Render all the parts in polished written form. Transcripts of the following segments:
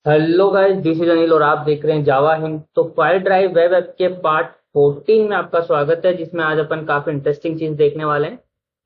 Hello guys, this is Anil और आप देख रहे हैं जावा हिंद। तो फाइल ड्राइव वेब ऐप के पार्ट 14 में आपका स्वागत है, जिसमें आज अपन काफी इंटरेस्टिंग चीज देखने वाले हैं,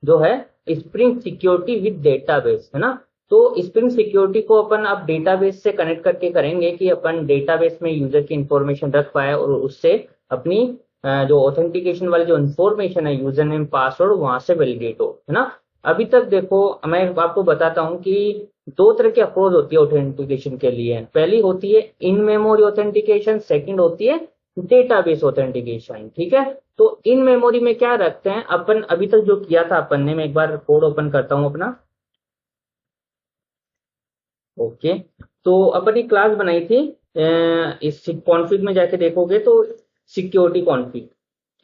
जो है स्प्रिंग सिक्योरिटी विद डेटाबेस, है ना। तो स्प्रिंग सिक्योरिटी को अपन अब डेटाबेस से कनेक्ट करके करेंगे कि अपन डेटाबेस में यूजर की इंफॉर्मेशन रख पाए और उससे अपनी जो ऑथेंटिकेशन वाली जो इंफॉर्मेशन है, यूजर नेम पासवर्ड, वहां से वैलिडेट हो, है ना। अभी तक देखो, मैं आपको बताता हूँ कि दो तरह की अप्रोच होती है ऑथेंटिकेशन के लिए। पहली होती है इन मेमोरी ऑथेंटिकेशन, सेकंड होती है डेटाबेस ऑथेंटिकेशन। ठीक है। तो इन मेमोरी में क्या रखते हैं अपन, अभी तक जो किया था अपन ने, मैं एक बार कोड ओपन करता हूं अपना। ओके। तो अपन एक क्लास बनाई थी, इस कॉन्फ़िग में जाके देखोगे तो सिक्योरिटी कॉन्फ़िग।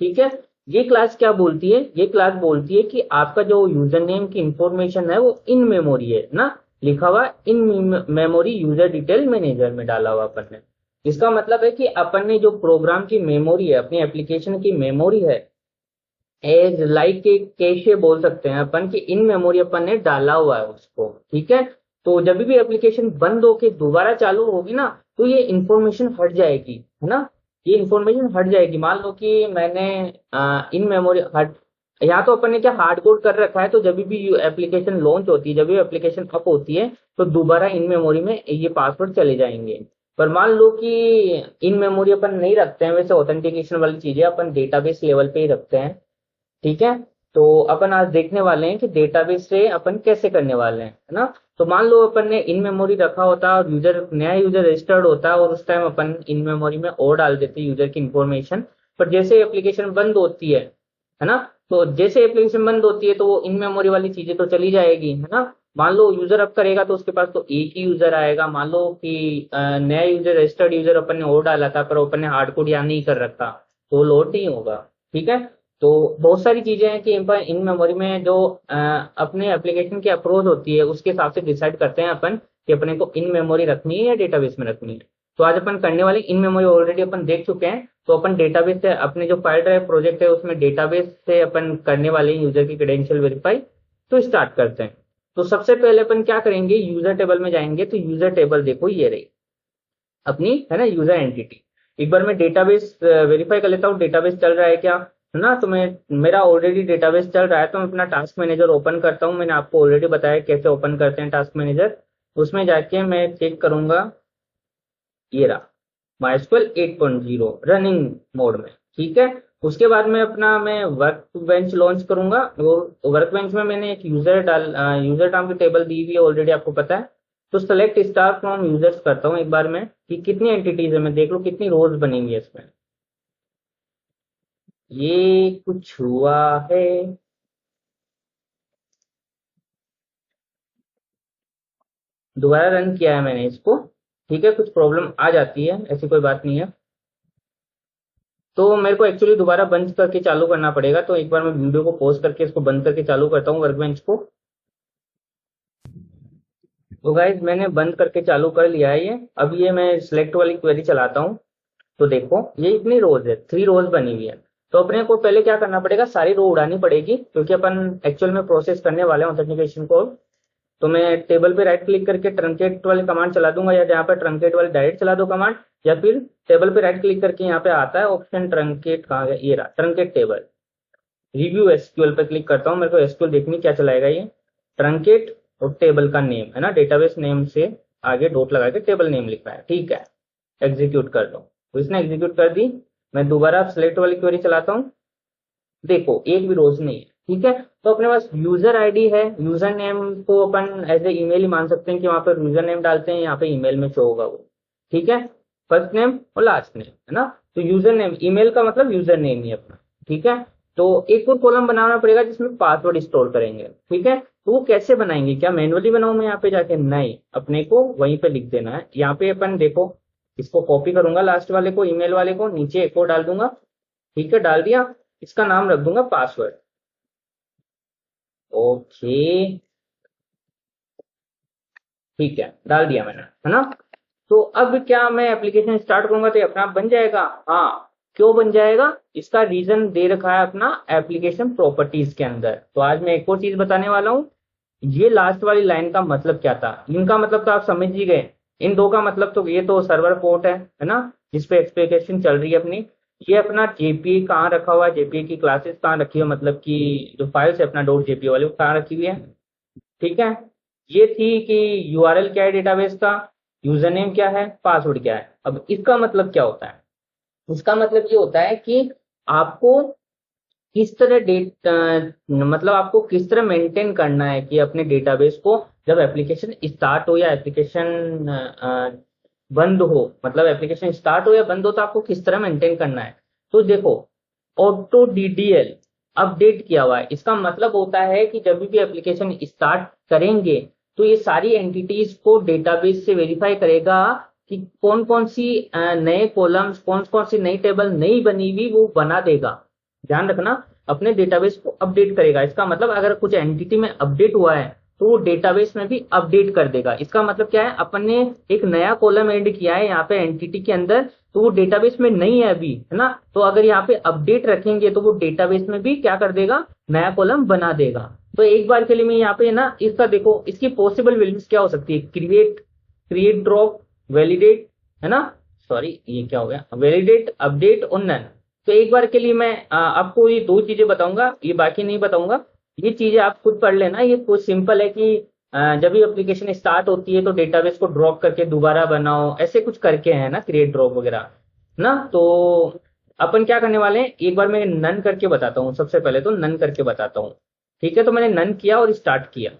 ठीक है। ये क्लास क्या बोलती है? ये क्लास बोलती है कि आपका जो यूजर नेम की इंफॉर्मेशन है वो इन मेमोरी है ना, लिखा हुआ in memory user detail manager में डाला हुआ अपन ने। इसका मतलब है कि अपन ने जो प्रोग्राम की मेमोरी है, अपनी एप्लीकेशन की मेमोरी है, एज लाइक के कैशे बोल सकते हैं अपन, कि इन मेमोरी अपन ने डाला हुआ है उसको। ठीक है। तो जब भी एप्लीकेशन बंद होके दोबारा चालू होगी ना, तो ये इंफॉर्मेशन हट जाएगी, है ना। ये इंफॉर्मेशन हट जाएगी। मान लो कि मैंने इन मेमोरी हट, यहाँ तो अपन ने क्या हार्ड कोड कर रखा है, तो जब भी एप्लीकेशन लॉन्च होती है, जब भी एप्लीकेशन अप होती है, तो दोबारा इन मेमोरी में ये पासवर्ड चले जाएंगे। पर मान लो कि इन मेमोरी अपन नहीं रखते हैं, वैसे ऑथेंटिकेशन वाली चीजें अपन डेटाबेस लेवल पे ही रखते हैं। ठीक है। तो अपन आज देखने वाले हैं कि डेटाबेस से अपन कैसे करने वाले हैं, है ना। तो मान लो अपन ने इन मेमोरी रखा होता और यूजर, नया यूजर रजिस्टर्ड होता और उस टाइम अपन इन मेमोरी में और डाल देते यूजर की इंफॉर्मेशन। पर जैसे एप्लीकेशन बंद होती है ना, तो जैसे एप्लीकेशन बंद होती है तो वो इन मेमोरी वाली चीजें तो चली जाएगी, है ना। मान लो यूजर अब करेगा तो उसके पास तो एक ही यूजर आएगा। मान लो कि नया यूजर, रजिस्टर्ड यूजर अपन ने और डाला था, पर अपन ने हार्ड कोड यहाँ नहीं कर रखा, तो लोड नहीं होगा। ठीक है। तो बहुत सारी चीजें हैं कि इन मेमोरी में जो अपने एप्लीकेशन की अप्रोच होती है, उसके हिसाब से डिसाइड करते हैं अपन कि अपने को इन मेमोरी रखनी है या डेटाबेस में रखनी है। तो आज अपन करने वाले इन मेमोरी ऑलरेडी अपन देख चुके हैं, तो अपन डेटाबेस से, अपने जो फाइल ड्राइव प्रोजेक्ट है उसमें डेटाबेस से अपन करने वाले हैं यूजर की क्रेडेंशियल वेरीफाई। तो स्टार्ट करते हैं। तो सबसे पहले अपन क्या करेंगे, यूजर टेबल में जाएंगे। तो यूजर टेबल देखो, ये रही अपनी, है ना, यूजर एंटिटी। एक बार मैं डेटाबेस वेरीफाई कर लेता हूँ, डेटाबेस चल रहा है क्या, है ना। तो मैं, मेरा ऑलरेडी डेटाबेस चल रहा है, तो मैं अपना टास्क मैनेजर ओपन करता हूँ। मैंने आपको ऑलरेडी बताया कैसे ओपन करते हैं टास्क मैनेजर। उसमें जाके मैं चेक करूंगा, ये रहा माइस्क्वेल 8.0 रनिंग मोड में। ठीक है। उसके बाद में अपना मैं वर्क बेंच लॉन्च करूंगा। वो वर्क बेंच में मैंने एक यूजर नाम की टेबल दी हुई है, ऑलरेडी आपको पता है। तो सेलेक्ट स्टार फ्रॉम यूजर्स करता हूँ एक बार में, कि कितनी एंटिटीज है, मैं देख लूँ कितनी रोज बनेंगी इसमें। ये कुछ हुआ है, दोबारा रन किया है मैंने इसको। ठीक है। कुछ प्रॉब्लम आ जाती है, ऐसी कोई बात नहीं है। तो मेरे को एक्चुअली दोबारा बंद करके चालू करना पड़ेगा, तो एक बार मैं वीडियो को पॉज करके इसको बंद करके चालू करता हूँ वर्कबेंच को। तो गाइज मैंने बंद करके चालू कर लिया है ये। अब ये मैं सिलेक्ट वाली क्वेरी चलाता हूँ, तो देखो ये इतनी रोज है, 3 रोज बनी हुई है। तो अपने को पहले क्या करना पड़ेगा, सारी रो उड़ानी पड़ेगी, क्योंकि अपन एक्चुअल में प्रोसेस करने वाले हैं ऑथेंटिकेशन को। तो मैं टेबल पे राइट क्लिक करके ट्रंकेट वाली कमांड चला दूंगा, या जहाँ पे ट्रंकेट वाली डायरेक्ट चला दो कमांड, या फिर टेबल पे राइट क्लिक करके यहाँ पे आता है ऑप्शन ट्रंकेट, कहाँ गया, ये रहा ट्रंकेट टेबल। रिव्यू एसक्यूएल पे क्लिक करता हूँ, मेरे को एसक्यूएल देखनी क्या चलाएगा ये। ट्रंकेट और टेबल का नेम, है ना, डेटाबेस नेम से आगे डॉट लगा के टेबल नेम लिखना है। ठीक है। एग्जीक्यूट कर दो, तो इसने एग्जीक्यूट कर दी। मैं दोबारा सिलेक्ट वाली क्वेरी चलाता हूँ, देखो एक भी रोज नहीं है। ठीक है। तो अपने पास यूजर आईडी है, यूजर नेम को अपन एज ए ईमेल ही मान सकते हैं, कि वहां पर यूजर नेम डालते हैं, यहाँ पे ईमेल में शो होगा वो। ठीक है। फर्स्ट नेम और लास्ट नेम, है ना। तो यूजर नेम, ईमेल का मतलब यूजर नेम ही अपना। ठीक है। तो एक और कॉलम बनाना पड़ेगा जिसमें पासवर्ड स्टोर करेंगे। ठीक है। तो वो कैसे बनाएंगे, क्या मैनुअली बनाऊं मैं यहाँ पे जाके? नहीं, अपने को वहीं पे लिख देना है। यहाँ पे अपन देखो, इसको कॉपी करूंगा, लास्ट वाले को, ईमेल वाले को, नीचे एक और डाल दूंगा। ठीक है, डाल दिया। इसका नाम रख दूंगा पासवर्ड। ओके। ठीक है, डाल दिया मैंने, है ना। तो अब क्या मैं एप्लीकेशन स्टार्ट करूंगा तो ये अपना आप बन जाएगा? हाँ। क्यों बन जाएगा? इसका रीजन दे रखा है अपना एप्लीकेशन प्रॉपर्टीज के अंदर। तो आज मैं एक और चीज बताने वाला हूँ। ये लास्ट वाली लाइन का मतलब क्या था, इनका मतलब तो आप समझ ही गए। इन दो का मतलब तो ये तो सर्वर पोर्ट है ना, जिसपे एप्लीकेशन चल रही है अपनी। ये अपना जेपीई कहाँ रखा हुआ है, जेपीई की क्लासेस कहाँ रखी है, मतलब कि जो फाइल्स है अपना डॉट जेपीई वाली वो कहाँ रखी हुई है। ठीक है, ये थी कि यूआरएल क्या है डेटाबेस का, यूजर नेम क्या है, पासवर्ड क्या है। अब इसका मतलब क्या होता है, इसका मतलब ये होता है कि आपको किस तरह मतलब आपको किस तरह मेंटेन करना है कि अपने डेटाबेस को, जब एप्लीकेशन स्टार्ट हो या एप्लीकेशन बंद हो, मतलब एप्लीकेशन स्टार्ट हो या बंद हो, तो आपको किस तरह मेंटेन करना है। तो देखो, ऑटो डीडीएल अपडेट किया हुआ है, इसका मतलब होता है कि जब भी एप्लीकेशन स्टार्ट करेंगे तो ये सारी एंटिटीज को डेटाबेस से वेरीफाई करेगा कि कौन कौन सी नए कॉलम्स, कौन कौन सी नई टेबल नई बनी हुई वो बना देगा। ध्यान रखना, अपने डेटाबेस को अपडेट करेगा। इसका मतलब अगर कुछ एंटिटी में अपडेट हुआ है तो वो डेटाबेस में भी अपडेट कर देगा। इसका मतलब क्या है, अपन ने एक नया कॉलम ऐड किया है यहाँ पे एंटिटी के अंदर, तो वो डेटाबेस में नहीं है अभी, है ना, तो अगर यहाँ पे अपडेट रखेंगे तो वो डेटाबेस में भी क्या कर देगा, नया कॉलम बना देगा। तो एक बार के लिए मैं यहाँ पे ना इसका देखो, इसकी पॉसिबल वैल्यूज क्या हो सकती है, क्रिएट, क्रिएट ड्रॉप, वैलिडेट, है ना, सॉरी ये क्या हो गया, वैलिडेट, अपडेट और नन। तो एक बार के लिए मैं आपको ये दो चीजें बताऊंगा, ये बाकी नहीं बताऊंगा। ये चीजें आप खुद पढ़ लेना, ये कुछ सिंपल है कि जब भी एप्लीकेशन स्टार्ट होती है तो डेटाबेस को ड्रॉप करके दोबारा बनाओ, ऐसे कुछ करके है ना, क्रिएट ड्रॉप वगैरह ना। तो अपन क्या करने वाले हैं, एक बार मैं नन करके बताता हूँ, सबसे पहले तो नन करके बताता हूँ। ठीक है, तो मैंने नन किया और स्टार्ट किया,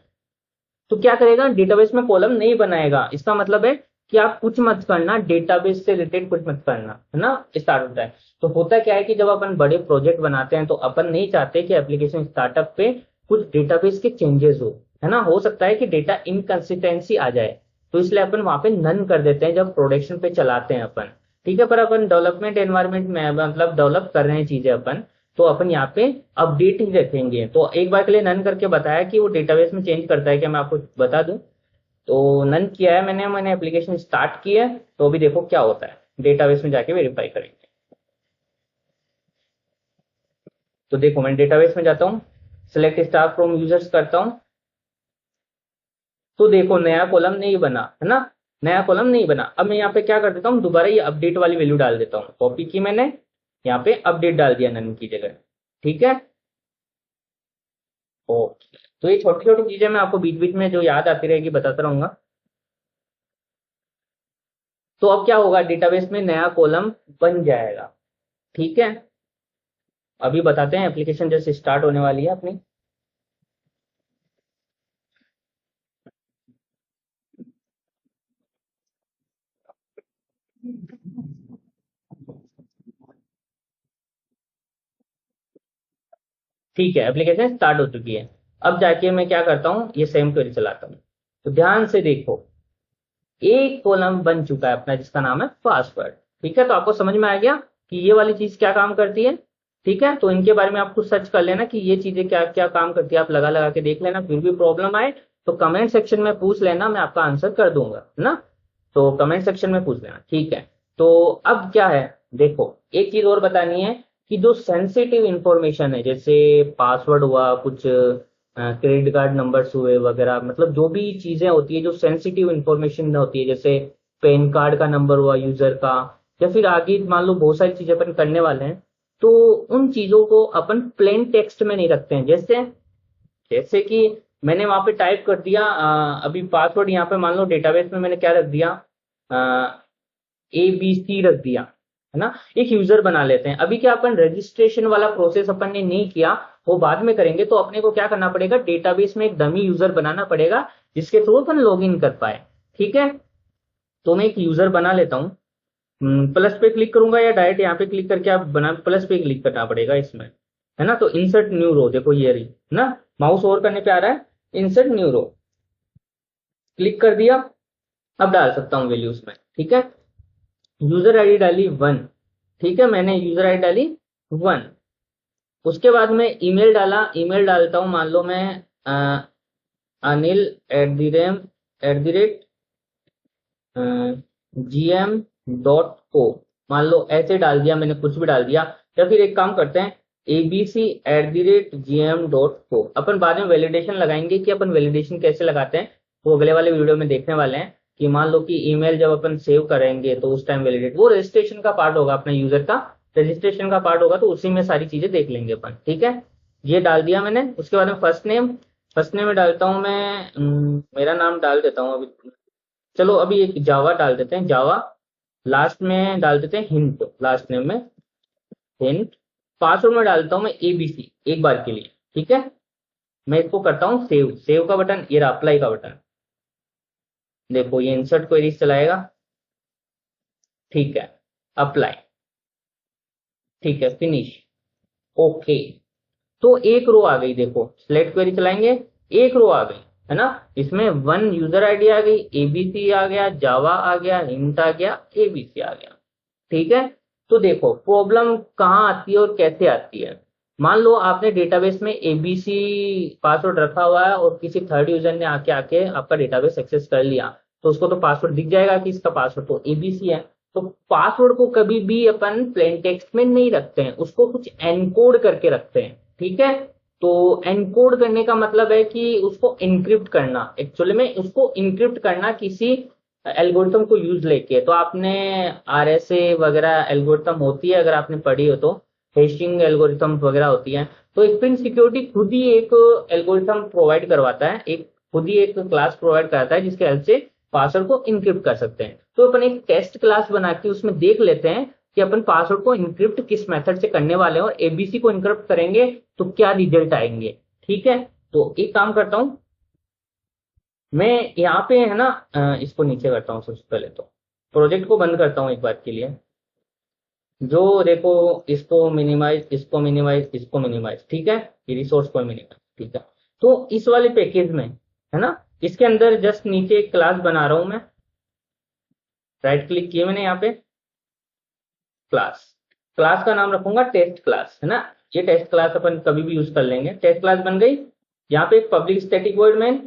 तो क्या करेगा, डेटाबेस में कॉलम नहीं बनाएगा। इसका मतलब है कि आप कुछ मत करना, डेटाबेस से रिलेटेड कुछ मत करना, है ना, स्टार्ट होता है। तो होता क्या है कि जब अपन बड़े प्रोजेक्ट बनाते हैं तो अपन नहीं चाहते कि एप्लीकेशन स्टार्टअप पे कुछ डेटाबेस के चेंजेस हो, है ना, हो सकता है कि डेटा इनकंसिस्टेंसी आ जाए, तो इसलिए अपन वहां पे नन कर देते हैं जब प्रोडक्शन पे चलाते हैं अपन। ठीक है, पर अपन डेवलपमेंट एनवायरनमेंट में मतलब डेवलप कर रहे हैं चीजें अपन, तो अपन यहाँ पे अपडेट ही रखेंगे। तो एक बार के लिए नन करके बताया कि वो डेटाबेस में चेंज करता है क्या, मैं आपको बता दूं। तो नन किया है मैंने एप्लीकेशन स्टार्ट किया है, तो अभी देखो क्या होता है, डेटाबेस में जाके वेरीफाई करेंगे। तो देखो मैं डेटाबेस में जाता हूँ, सिलेक्ट स्टार फ्रॉम यूजर्स करता हूँ, तो देखो नया कॉलम नहीं बना, है ना, नया कॉलम नहीं बना। अब मैं यहाँ पे क्या कर देता हूँ, दोबारा ये अपडेट वाली वैल्यू डाल देता हूँ, कॉपी की मैंने, यहाँ पे अपडेट डाल दिया नन की जगह। ठीक है, ओके। तो ये छोटी छोटी चीजें मैं आपको बीच बीच में जो याद आती रहेगी बताता रहूंगा। तो अब क्या होगा, डेटाबेस में नया कॉलम बन जाएगा। ठीक है, अभी बताते हैं, एप्लीकेशन जैसे स्टार्ट होने वाली है अपनी। ठीक है, एप्लीकेशन स्टार्ट हो चुकी है। अब जाके मैं क्या करता हूँ, ये सेम क्वेरी चलाता हूँ। तो ध्यान से देखो, एक कॉलम बन चुका है अपना जिसका नाम है पासवर्ड। ठीक है, तो आपको समझ में आ गया कि ये वाली चीज क्या काम करती है। ठीक है, तो इनके बारे में आप खुद सर्च कर लेना कि ये चीजें क्या क्या काम करती है, आप लगा लगा के देख लेना। फिर भी प्रॉब्लम आए तो कमेंट सेक्शन में पूछ लेना, मैं आपका आंसर कर दूंगा, है ना। तो कमेंट सेक्शन में पूछ लेना, ठीक है। तो अब क्या है, देखो एक चीज और बतानी है कि जो सेंसिटिव इंफॉर्मेशन है, जैसे पासवर्ड हुआ, कुछ क्रेडिट कार्ड नंबर्स हुए वगैरह, मतलब जो भी चीजें होती है जो सेंसिटिव इंफॉर्मेशन होती है, जैसे पैन कार्ड का नंबर हुआ यूजर का, या फिर आगे मान लो बहुत सारी चीजें अपन करने वाले हैं, तो उन चीजों को अपन प्लेन टेक्स्ट में नहीं रखते हैं। जैसे जैसे कि मैंने वहां पे टाइप कर दिया, अभी पासवर्ड यहाँ पे मान लो डेटाबेस में मैंने क्या रख दिया, ABC रख दिया, है ना। एक यूजर बना लेते हैं, अभी क्या अपन रजिस्ट्रेशन वाला प्रोसेस अपन ने नहीं किया, वो बाद में करेंगे। तो अपने को क्या करना पड़ेगा, डेटाबेस में एक डमी यूजर बनाना पड़ेगा जिसके थ्रू अपन लॉग इन कर पाए। ठीक है, तो मैं एक यूजर बना लेता हूँ। प्लस पे क्लिक करूंगा या डायरेक्ट यहाँ पे क्लिक करके आप बना, प्लस पे क्लिक करना पड़ेगा इसमें, है ना। तो इंसर्ट न्यू रो, देखो ये रही, है ना, माउस ओवर करने पे आ रहा है इंसर्ट न्यू रो, क्लिक कर दिया। अब डाल सकता हूँ वैल्यूज में। ठीक है, यूजर आईडी डाली 1। ठीक है, मैंने यूजर आईडी डाली 1। उसके बाद में ईमेल डाला, ईमेल डालता हूँ, मान लो मैं अनिल @@gm .co, मान लो ऐसे डाल दिया मैंने, कुछ भी डाल दिया। या फिर एक काम करते हैं, abc@gm.co। अपन बाद में वैलिडेशन लगाएंगे कि अपन वैलिडेशन कैसे लगाते हैं, वो अगले वाले वीडियो में देखने वाले हैं। कि मान लो कि ईमेल जब अपन सेव करेंगे तो उस टाइम वैलिडेट, वो रजिस्ट्रेशन का पार्ट होगा, अपने यूजर का रजिस्ट्रेशन का पार्ट होगा, तो उसी में सारी चीजें देख लेंगे अपन। ठीक है, ये डाल दिया मैंने। उसके बाद में फर्स्ट नेम में डालता हूँ मैं, मेरा नाम डाल देता हूँ अभी। चलो अभी एक जावा डाल देते हैं, जावा। लास्ट में डाल देते हैं हिंट, लास्ट नेम में हिंट। पासवर्ड में डालता हूँ मैं एबीसी एक बार के लिए। ठीक है, मैं इसको करता हूँ सेव, सेव का बटन, ये अप्लाई का बटन। देखो ये इंसर्ट क्वेरीज चलाएगा। ठीक है, अप्लाई। ठीक है, फिनिश। ओके, तो एक रो आ गई। देखो सिलेक्ट क्वेरी चलाएंगे, एक रो आ गई, है ना। इसमें वन यूजर आईडी आ गई, एबीसी आ गया, जावा आ गया, हिंट आ गया, एबीसी आ गया। ठीक है, तो देखो प्रॉब्लम कहाँ आती है और कैसे आती है। मान लो आपने डेटाबेस में एबीसी पासवर्ड रखा हुआ है और किसी थर्ड यूजर ने आके आके आपका डेटाबेस एक्सेस कर लिया, तो उसको तो पासवर्ड दिख जाएगा कि इसका पासवर्ड तो एबीसी है। तो पासवर्ड को कभी भी अपन प्लेन टेक्स्ट में नहीं रखते हैं, उसको कुछ एनकोड करके रखते हैं। ठीक है, तो एनकोड करने का मतलब है कि उसको इनक्रिप्ट करना, एक्चुअली में उसको इनक्रिप्ट करना किसी एल्गोरिथम को यूज लेके। तो आपने आरएसए वगैरह एल्गोरिथम होती है, अगर आपने पढ़ी हो तो हैशिंग एल्गोरिथम वगैरह होती है। तो स्प्रिंग सिक्योरिटी खुद ही एक एल्गोरिथम प्रोवाइड करवाता है, एक खुद ही एक क्लास प्रोवाइड कराता है जिसके हेल्प से पासवर्ड को इनक्रिप्ट कर सकते हैं। तो अपन एक टेस्ट क्लास बना के उसमें देख लेते हैं कि अपन पासवर्ड को इनक्रिप्ट किस मेथड से करने वाले हैं और एबीसी को इनक्रिप्ट करेंगे तो क्या रिजल्ट आएंगे। ठीक है, तो एक काम करता हूं मैं, यहाँ पे है ना, इसको नीचे करता हूँ। सबसे पहले तो प्रोजेक्ट को बंद करता हूँ एक बार के लिए। जो देखो, इसको मिनिमाइज, इसको मिनिमाइज, इसको मिनिमाइज। ठीक है, ये रिसोर्स को मिनिमाइज। ठीक है, तो इस वाले पैकेज में, है ना, इसके अंदर जस्ट नीचे एक क्लास बना रहा हूं मैं। राइट क्लिक किए मैंने यहाँ पे, क्लास, क्लास का नाम रखूंगा टेस्ट क्लास, है ना। ये टेस्ट क्लास अपन कभी भी यूज कर लेंगे। टेस्ट क्लास बन गई। यहाँ पे public static void main,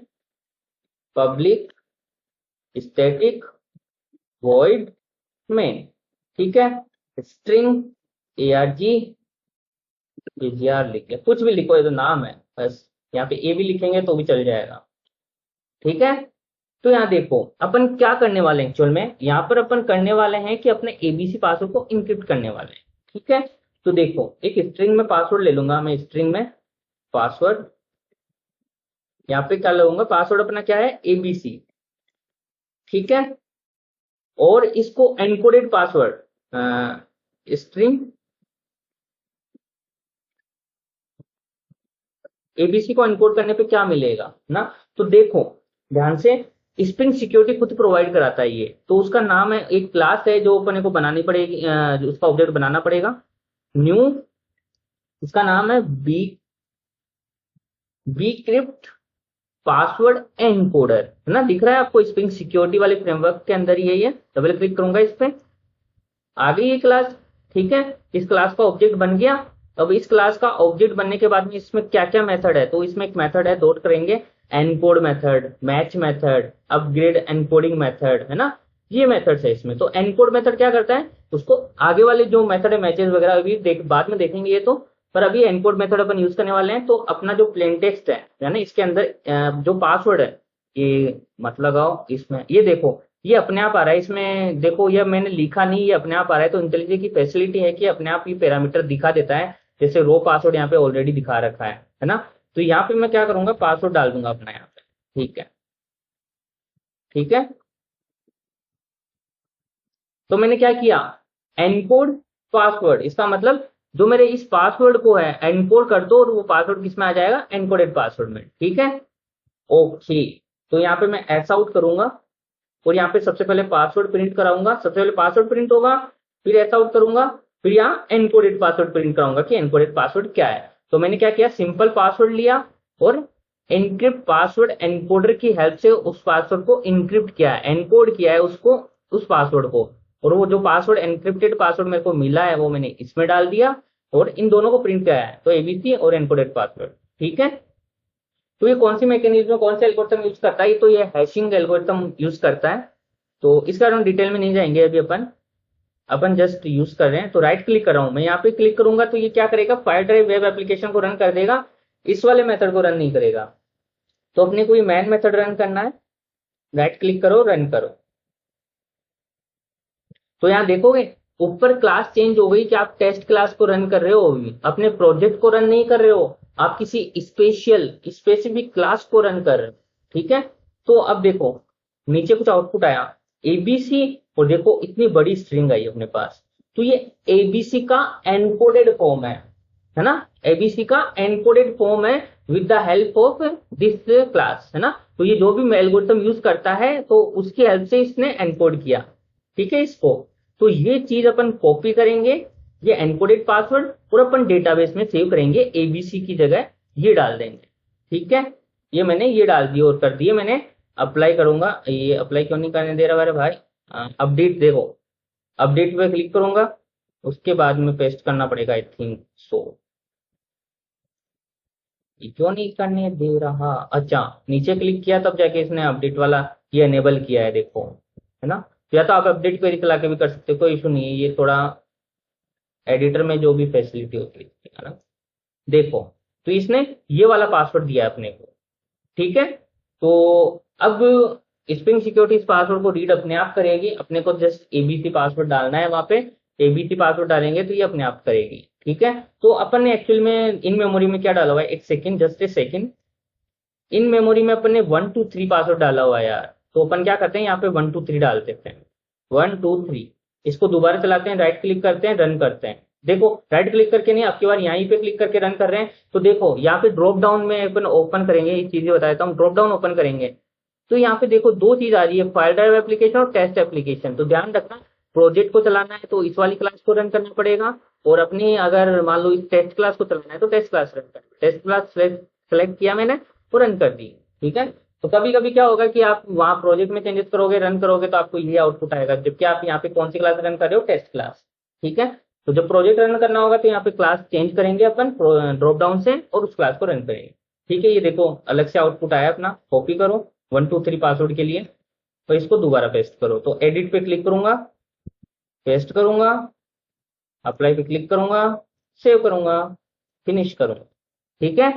public static void main. ठीक है, स्ट्रिंग arg एजीआर लिख, कुछ भी लिखो, ये तो नाम है बस। यहाँ पे ए भी लिखेंगे तो भी चल जाएगा। ठीक है, तो यहाँ देखो अपन क्या करने वाले हैं। एक्चुअल में यहाँ पर अपन करने वाले हैं कि अपने एबीसी पासवर्ड को इनक्रिप्ट करने वाले हैं। ठीक है, तो देखो एक स्ट्रिंग में पासवर्ड ले लूंगा मैं, स्ट्रिंग में पासवर्ड। यहाँ पे क्या लूंगा, पासवर्ड अपना क्या है, एबीसी। ठीक है, और इसको एनकोडेड पासवर्ड स्ट्रिंग एबीसी को एनकोड करने पे क्या मिलेगा ना। तो देखो ध्यान से, स्प्रिंग सिक्योरिटी खुद प्रोवाइड कराता है ये। तो उसका नाम है, एक क्लास है जो अपने को बनानी पड़ेगी, उसका ऑब्जेक्ट बनाना पड़ेगा। न्यू, इसका नाम है बीक्रिप्ट पासवर्ड एनकोडर, है ना। दिख रहा है आपको, स्प्रिंग सिक्योरिटी वाले फ्रेमवर्क के अंदर ही है ये। डबल क्लिक करूंगा इस पे, आ गई ये क्लास। ठीक है, इस क्लास का ऑब्जेक्ट बन गया। अब इस क्लास का ऑब्जेक्ट बनने के बाद में इसमें क्या क्या मेथड है, तो इसमें एक मेथड है, नोट करेंगे, encode method, match method, upgrade encoding method, है ना। ये मेथड्स है इसमें। तो एनकोड मेथड क्या करता है, उसको आगे वाले जो मेथड है मैचेस वगैरह अभी बाद में देखेंगे ये तो, पर अभी एनकोड मेथड अपन यूज करने वाले हैं। तो अपना जो प्लेन टेक्स्ट है ना, इसके अंदर जो पासवर्ड है, ये मत लगाओ इसमें, ये देखो ये अपने आप आ रहा है इसमें। देखो ये मैंने लिखा नहीं, ये अपने आप आ रहा है। तो इंटेलिजेंस की फैसिलिटी है कि अपने आप ये पैरामीटर दिखा देता है। जैसे रो पासवर्ड यहाँ पे ऑलरेडी दिखा रखा है ना। तो यहाँ पे मैं क्या करूंगा, पासवर्ड डाल दूंगा अपना यहाँ पे। ठीक है, ठीक है, तो मैंने क्या किया, एनकोड पासवर्ड। इसका मतलब जो मेरे इस पासवर्ड को है एनकोड कर दो और वो पासवर्ड किस में आ जाएगा, एनकोडेड पासवर्ड में। ठीक है, ओके। तो यहाँ पे मैं एस आउट करूंगा और यहाँ पे सबसे पहले पासवर्ड प्रिंट कराऊंगा। सबसे पहले पासवर्ड प्रिंट होगा, फिर एस आउट करूंगा, फिर यहाँ एनकोडेड पासवर्ड प्रिंट कराऊंगा कि एनकोडेड पासवर्ड क्या है। तो मैंने क्या किया, सिंपल पासवर्ड लिया और एनक्रिप्ट पासवर्ड एनकोडर की हेल्प से उस पासवर्ड को इनक्रिप्ट किया है, एनकोड किया है उसको, उस पासवर्ड को। और वो जो पासवर्ड एनक्रिप्टेड पासवर्ड मेरे को मिला है वो मैंने इसमें डाल दिया और इन दोनों को प्रिंट किया है, तो एबीसी और एनकोडेड पासवर्ड। ठीक है, तो ये कौन सी मैकेनिज्म, कौन से एल्गोरिथम यूज करता है, तो ये हैशिंग एल्गोरिथम यूज करता है। तो इसके बारे में डिटेल में नहीं जाएंगे अभी अपन जस्ट यूज कर रहे हैं। तो राइट क्लिक कर रहा हूं मैं, यहाँ पे क्लिक करूंगा तो ये क्या करेगा, फाइल ड्राइव वेब एप्लीकेशन को रन कर देगा, इस वाले मेथड को रन नहीं करेगा। तो अपने को ये मैन मेथड रन करना है। राइट क्लिक करो, रन करो। तो यहाँ देखोगे ऊपर क्लास चेंज हो गई कि आप टेस्ट क्लास को रन कर रहे हो, अभी अपने प्रोजेक्ट को रन नहीं कर रहे हो, आप किसी स्पेसिफिक क्लास को रन कर रहे हो। ठीक है, तो अब देखो नीचे कुछ आउटपुट आया एबीसी, और देखो इतनी बड़ी स्ट्रिंग आई अपने पास। तो ये एबीसी का एनकोडेड फॉर्म है ना, एबीसी का एनकोडेड फॉर्म है with the help of this class, है ना। तो ये जो भी एल्गोरिथम यूज करता है तो उसकी हेल्प से इसने एनकोड किया, ठीक है इसको। तो ये चीज अपन कॉपी करेंगे, ये एनकोडेड पासवर्ड, और अपन डेटाबेस में सेव करेंगे, एबीसी की जगह ये डाल देंगे। ठीक है, ये मैंने ये डाल दिए और कर दिए मैंने। अप्लाई करूंगा, ये अप्लाई क्यों नहीं करने दे रहा मेरे भाई, अपडेट देखो, अपडेट पे क्लिक करूंगा, उसके बाद में पेस्ट करना पड़ेगा आई थिंक सो। ये क्यों नहीं करने दे रहा, अच्छा नीचे क्लिक किया तब जाके इसने अपडेट वाला ये एनेबल किया है, देखो, है ना। या तो आप अपडेट क्वेरी चला के भी कर सकते हो, कोई इशू नहीं है, ये थोड़ा एडिटर में जो भी फैसिलिटी होती है ना। देखो, तो इसने ये वाला पासवर्ड दिया है अपने को, ठीक है। तो अब स्प्रिंग सिक्योरिटी इस पासवर्ड को रीड अपने आप करेगी, अपने को जस्ट एबीसी पासवर्ड डालना है वहां पे, एबीसी पासवर्ड डालेंगे तो ये अपने आप करेगी। ठीक है, तो अपन ने एक्चुअल में इन मेमोरी में क्या डाला हुआ है, एक second, just a second. In memory में अपन ने 1 2 3 पासवर्ड डाला हुआ है यार। तो अपन क्या करते हैं, यहाँ पे 1 2 3 डाल देते हैं, 1 2 3। इसको दोबारा चलाते हैं, राइट क्लिक करते हैं, रन करते हैं। देखो राइट क्लिक करके नहीं, आपकी बार यहीं पे क्लिक करके रन कर रहे हैं। तो देखो यहाँ पे ड्रॉप डाउन में अपन ओपन करेंगे, ये चीजें बता देता हूँ, ड्रॉप डाउन ओपन करेंगे तो यहाँ पे देखो दो चीज आ रही है, फाइल ड्राइव एप्लीकेशन और टेस्ट एप्लीकेशन। तो ध्यान रखना, प्रोजेक्ट को चलाना है तो इस वाली क्लास को रन करना पड़ेगा, और अपनी अगर मान लो इस टेस्ट क्लास को चलाना है तो टेस्ट क्लास रन करना, टेस्ट क्लास सेलेक्ट किया मैंने, वो रन कर दी। ठीक है, तो कभी कभी क्या होगा कि आप वहां प्रोजेक्ट में चेंजेस करोगे, रन करोगे तो आपको ये आउटपुट आएगा, जबकि आप यहाँ पे कौन सी क्लास रन कर रहे हो, टेस्ट क्लास। ठीक है, तो जब प्रोजेक्ट रन करना होगा तो यहाँ पे क्लास चेंज करेंगे अपन ड्रॉप डाउन से, और उस क्लास को रन करेंगे। ठीक है, ये देखो अलग से आउटपुट आया अपना, कॉपी करो 1 2 3 पासवर्ड के लिए, तो इसको दोबारा पेस्ट करो। तो एडिट पे क्लिक करूंगा, पेस्ट करूंगा, अप्लाई पे क्लिक करूंगा, सेव करूंगा, फिनिश करूंगा। ठीक है,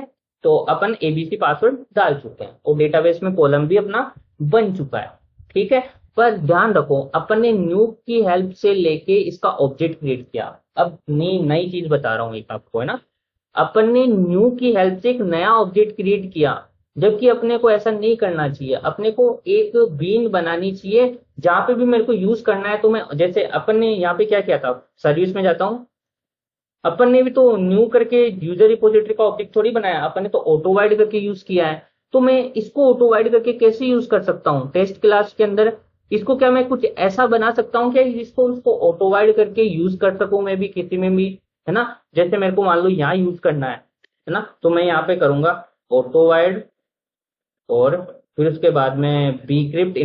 तो अपन एबीसी पासवर्ड डाल चुके हैं और डेटाबेस में कॉलम भी अपना बन चुका है। ठीक है, पर ध्यान रखो अपन ने न्यू की हेल्प से लेके इसका ऑब्जेक्ट क्रिएट किया। अब नई नई चीज बता रहा हूँ एक आपको, है ना। अपन ने न्यू की हेल्प से एक नया ऑब्जेक्ट क्रिएट किया, जबकि अपने को ऐसा नहीं करना चाहिए। अपने को एक बीन बनानी चाहिए जहां पे भी मेरे को यूज करना है। तो मैं जैसे अपन ने यहाँ पे क्या किया था, सर्विस में जाता हूँ, अपन ने भी तो न्यू करके यूजर रिपोजिटरी का ऑब्जेक्ट थोड़ी बनाया, अपन ने तो ऑटो वाइड करके यूज किया है। तो मैं इसको ऑटो वाइड करके कैसे यूज कर सकता हूँ टेस्ट क्लास के अंदर, इसको क्या मैं कुछ ऐसा बना सकता हूँ क्या जिसको उसको ऑटो वाइड करके यूज कर सकूं मैं भी किसी में भी, है ना। जैसे मेरे को मान लो यहाँ यूज करना है ना, तो मैं यहाँ पे करूंगा ऑटो वाइड, और फिर उसके बाद में बीक्रिप्ट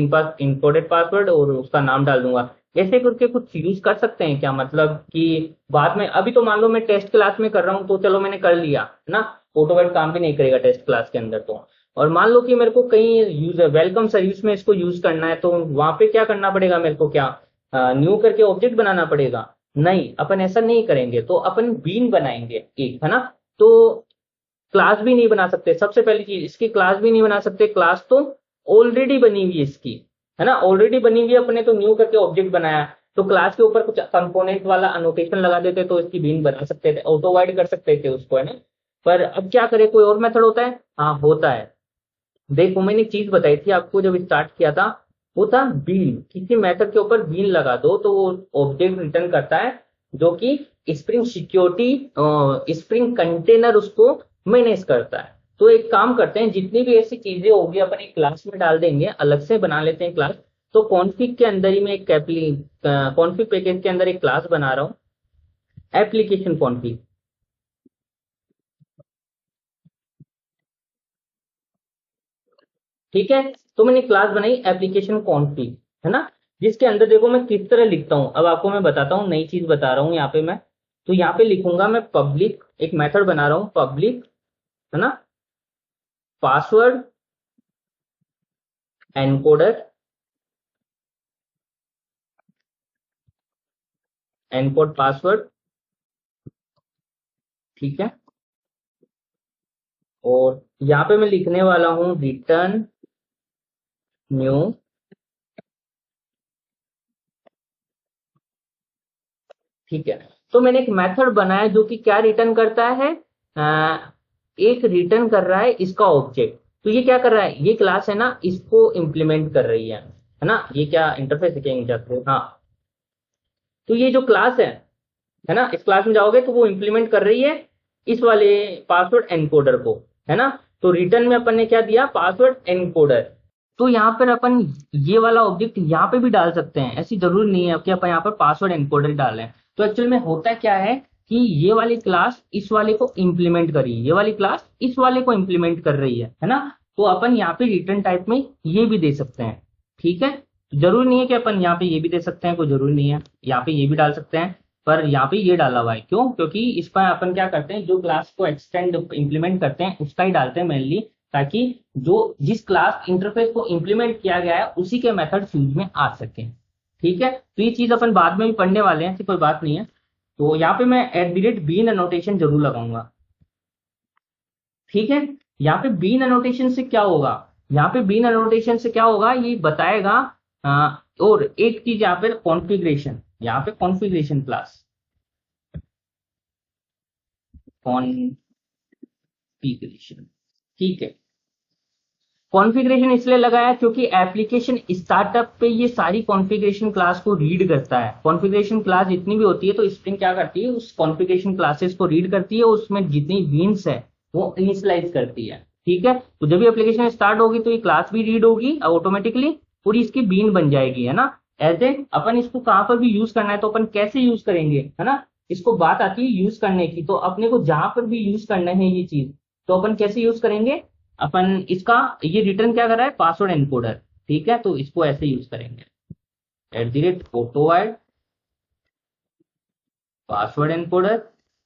इनकोडेड पासवर्ड, और उसका नाम डाल दूंगा। ऐसे करके कुछ यूज कर सकते हैं क्या, मतलब कि बाद में, अभी तो मान लो मैं टेस्ट क्लास में कर रहा हूँ तो चलो मैंने कर लिया, है ना, ऑटोमेट काम भी नहीं करेगा टेस्ट क्लास के अंदर तो। और मान लो कि मेरे को कहीं यूज वेलकम सर्विस में इसको यूज करना है, तो वहां पे क्या करना पड़ेगा मेरे को, क्या न्यू करके ऑब्जेक्ट बनाना पड़ेगा। नहीं, अपन ऐसा नहीं करेंगे, तो अपन बीन बनाएंगे एक, है ना। तो क्लास भी नहीं बना सकते, सबसे पहली चीज इसकी क्लास भी नहीं बना सकते, क्लास तो ऑलरेडी बनी हुई है इसकी, है ना, ऑलरेडी बनी हुई है, अपने तो न्यू करके ऑब्जेक्ट बनाया। तो क्लास के ऊपर कुछ कंपोनेंट वाला अनोटेशन लगा देते तो इसकी बीन बना सकते थे, ऑटो वाइड कर सकते थे उसको, है ना। पर अब क्या करे, कोई और मेथड होता है, हाँ होता है। देखो मैंने एक चीज बताई थी आपको जब स्टार्ट किया था, वो था बीन। किसी मेथड के ऊपर बीन लगा दो तो वो ऑब्जेक्ट रिटर्न करता है, जो कि स्प्रिंग सिक्योरिटी स्प्रिंग कंटेनर उसको मैनेज करता है। तो एक काम करते हैं, जितनी भी ऐसी चीजें होगी अपन एक क्लास में डाल देंगे, अलग से बना लेते हैं क्लास। तो कॉन्फ़िग के अंदर ही मैं एक कॉन्फ़िग पैकेज के अंदर एक क्लास बना रहा हूँ, एप्लीकेशन कॉन्फ़िग। ठीक है, तो मैंने क्लास बनाई एप्लीकेशन कॉन्फ़िग, है ना, जिसके अंदर देखो मैं किस तरह लिखता हूं, अब आपको मैं बताता हूँ, नई चीज बता रहा हूँ यहाँ पे मैं। तो यहाँ पे लिखूंगा मैं पब्लिक, एक मेथड बना रहा हूँ पब्लिक, है ना, पासवर्ड एनकोडर, एनकोड पासवर्ड। ठीक है, और यहाँ पे मैं लिखने वाला हूँ रिटर्न न्यू ठीक है। तो मैंने एक मेथड बनाया जो कि क्या रिटर्न करता है, एक रिटर्न कर रहा है इसका ऑब्जेक्ट। तो ये क्या कर रहा है, ये क्लास है ना, इसको इम्प्लीमेंट कर रही है ना। ये क्या इंटरफेस है क्या इंटरफेस, हाँ। तो ये जो क्लास है ना, इस क्लास में जाओगे तो वो इम्प्लीमेंट कर रही है इस वाले पासवर्ड एनकोडर को, है ना। तो रिटर्न में अपन ने क्या दिया, पासवर्ड एनकोडर। तो यहाँ पर अपन ये वाला ऑब्जेक्ट यहाँ पे भी डाल सकते हैं, ऐसी जरूरी नहीं है कि अपन यहाँ पर पासवर्ड एनकोडर डालें। तो एक्चुअल में होता क्या है कि ये वाली क्लास इस वाले को इम्प्लीमेंट करी, ये वाली क्लास इस वाले को इम्प्लीमेंट कर रही है ना। तो अपन यहाँ पे रिटर्न टाइप में ये भी दे सकते हैं, ठीक है। जरूरी नहीं है कि अपन यहाँ पे ये भी दे सकते हैं, कोई जरूरी नहीं है, यहाँ पे ये भी डाल सकते हैं। पर यहाँ पे ये डाला हुआ है क्यों, क्योंकि इस पर अपन क्या करते हैं, जो क्लास को एक्सटेंड इम्प्लीमेंट करते हैं उसका ही डालते हैं मेनली, ताकि जो जिस क्लास इंटरफेस को इम्प्लीमेंट किया गया है उसी के मेथड यूज में आ सके, ठीक है। तो ये चीज अपन बाद में भी पढ़ने वाले हैं, ऐसी कोई बात नहीं है। तो यहाँ पे मैं @bean एनोटेशन जरूर लगाऊंगा, ठीक है। यहाँ पे बीन एनोटेशन से क्या होगा, यहाँ पे बीन एनोटेशन से क्या होगा ये बताएगा। और एक चीज यहाँ पे कॉन्फ़िगरेशन, यहाँ पे कॉन्फ़िगरेशन क्लास, कॉन्फ़िगरेशन, ठीक है। कॉन्फ़िगरेशन इसलिए लगाया क्योंकि एप्लीकेशन स्टार्टअप पे ये सारी कॉन्फ़िगरेशन क्लास को रीड करता है। कॉन्फ़िगरेशन क्लास जितनी भी होती है तो स्प्रिंग क्या करती है, उस कॉन्फ़िगरेशन क्लासेस को रीड करती है, उसमें जितनी बीन्स है वो इनिशियलाइज करती है, ठीक है। तो जब भी एप्लीकेशन स्टार्ट होगी तो ये क्लास भी रीड होगी ऑटोमेटिकली, पूरी इसकी बीन बन जाएगी, है ना। ऐसे अपन इसको कहाँ पर भी यूज करना है तो अपन कैसे यूज करेंगे, है ना। इसको बात आती है यूज करने की, तो अपने को जहां पर भी यूज करना है ये चीज, तो अपन कैसे यूज करेंगे, अपन इसका ये रिटर्न क्या कर रहा है, पासवर्ड एनकोडर, ठीक है। तो इसको ऐसे यूज करेंगे, @photoid पासवर्ड एनकोडर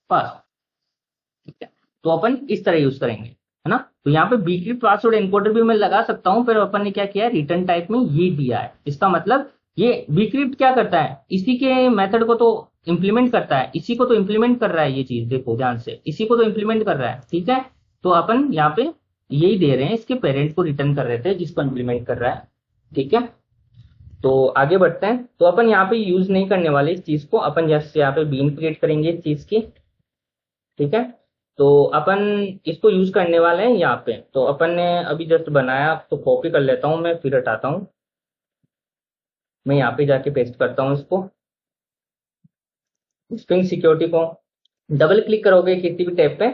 पास, ठीक है। तो अपन इस तरह यूज करेंगे, है ना। तो यहाँ पे बीक्रिप्ट पासवर्ड एनकोडर भी मैं लगा सकता हूँ, फिर अपन ने क्या किया है, रिटर्न टाइप में ये दिया है। इसका मतलब ये बीक्रिप्ट क्या करता है, इसी के मेथड को तो इम्प्लीमेंट करता है, इसी को तो इम्प्लीमेंट कर रहा है, ये चीज देखो ध्यान से, इसी को तो इम्प्लीमेंट कर रहा है, ठीक है। तो अपन यहाँ पे यही दे रहे हैं, इसके पेरेंट को रिटर्न कर रहे थे जिसको इम्प्लीमेंट कर रहा है, ठीक है। तो आगे बढ़ते हैं। तो अपन यहाँ पे यूज नहीं करने वाले इस चीज को, अपन जैसे यहाँ पे बीन क्रिएट करेंगे इस चीज की, ठीक है। तो अपन इसको यूज करने वाले हैं यहाँ पे। तो अपन ने अभी जस्ट बनाया, तो कॉपी कर लेता हूँ मैं, फिर हटाता हूँ, मैं यहाँ पे जाके पेस्ट करता हूँ इसको। स्ट्रिंग सिक्योरिटी को डबल क्लिक करोगे किसी भी टैब पे,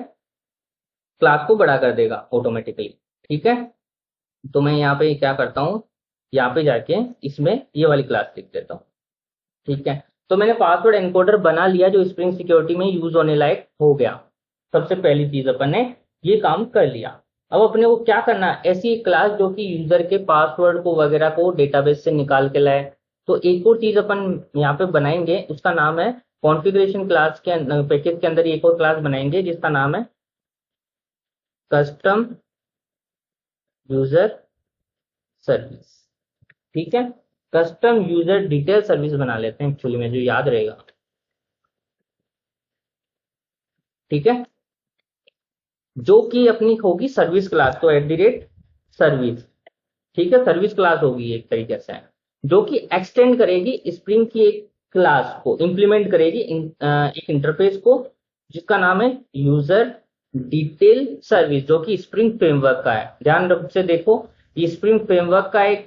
क्लास को बड़ा कर देगा ऑटोमेटिकली, ठीक है। तो मैं यहाँ पे क्या करता हूँ, यहाँ पे जाके इसमें ये वाली क्लास लिख देता हूँ, ठीक है। तो मैंने पासवर्ड एनकोडर बना लिया जो स्प्रिंग सिक्योरिटी में यूज होने लायक हो गया। सबसे पहली चीज अपन ने ये काम कर लिया। अब अपने को क्या करना है, ऐसी एक क्लास जो कि यूजर के पासवर्ड को वगैरह को डेटाबेस से निकाल के लाए। तो एक और चीज अपन यहाँ पे बनाएंगे, उसका नाम है कॉन्फ़िगरेशन क्लास के पैकेज के अंदर एक और क्लास बनाएंगे जिसका नाम है कस्टम यूजर सर्विस, ठीक है। कस्टम यूजर डिटेल सर्विस बना लेते हैं एक्चुअली में, जो याद रहेगा, ठीक है। जो कि अपनी होगी सर्विस क्लास, तो @सर्विस, ठीक है। सर्विस क्लास होगी एक तरीके से, जो कि एक्सटेंड करेगी स्प्रिंग की एक क्लास को, इंप्लीमेंट करेगी एक इंटरफेस को जिसका नाम है यूजर डिटेल सर्विस, जो कि स्प्रिंग फ्रेमवर्क का है। ध्यान रख से देखो, ये स्प्रिंग फ्रेमवर्क का एक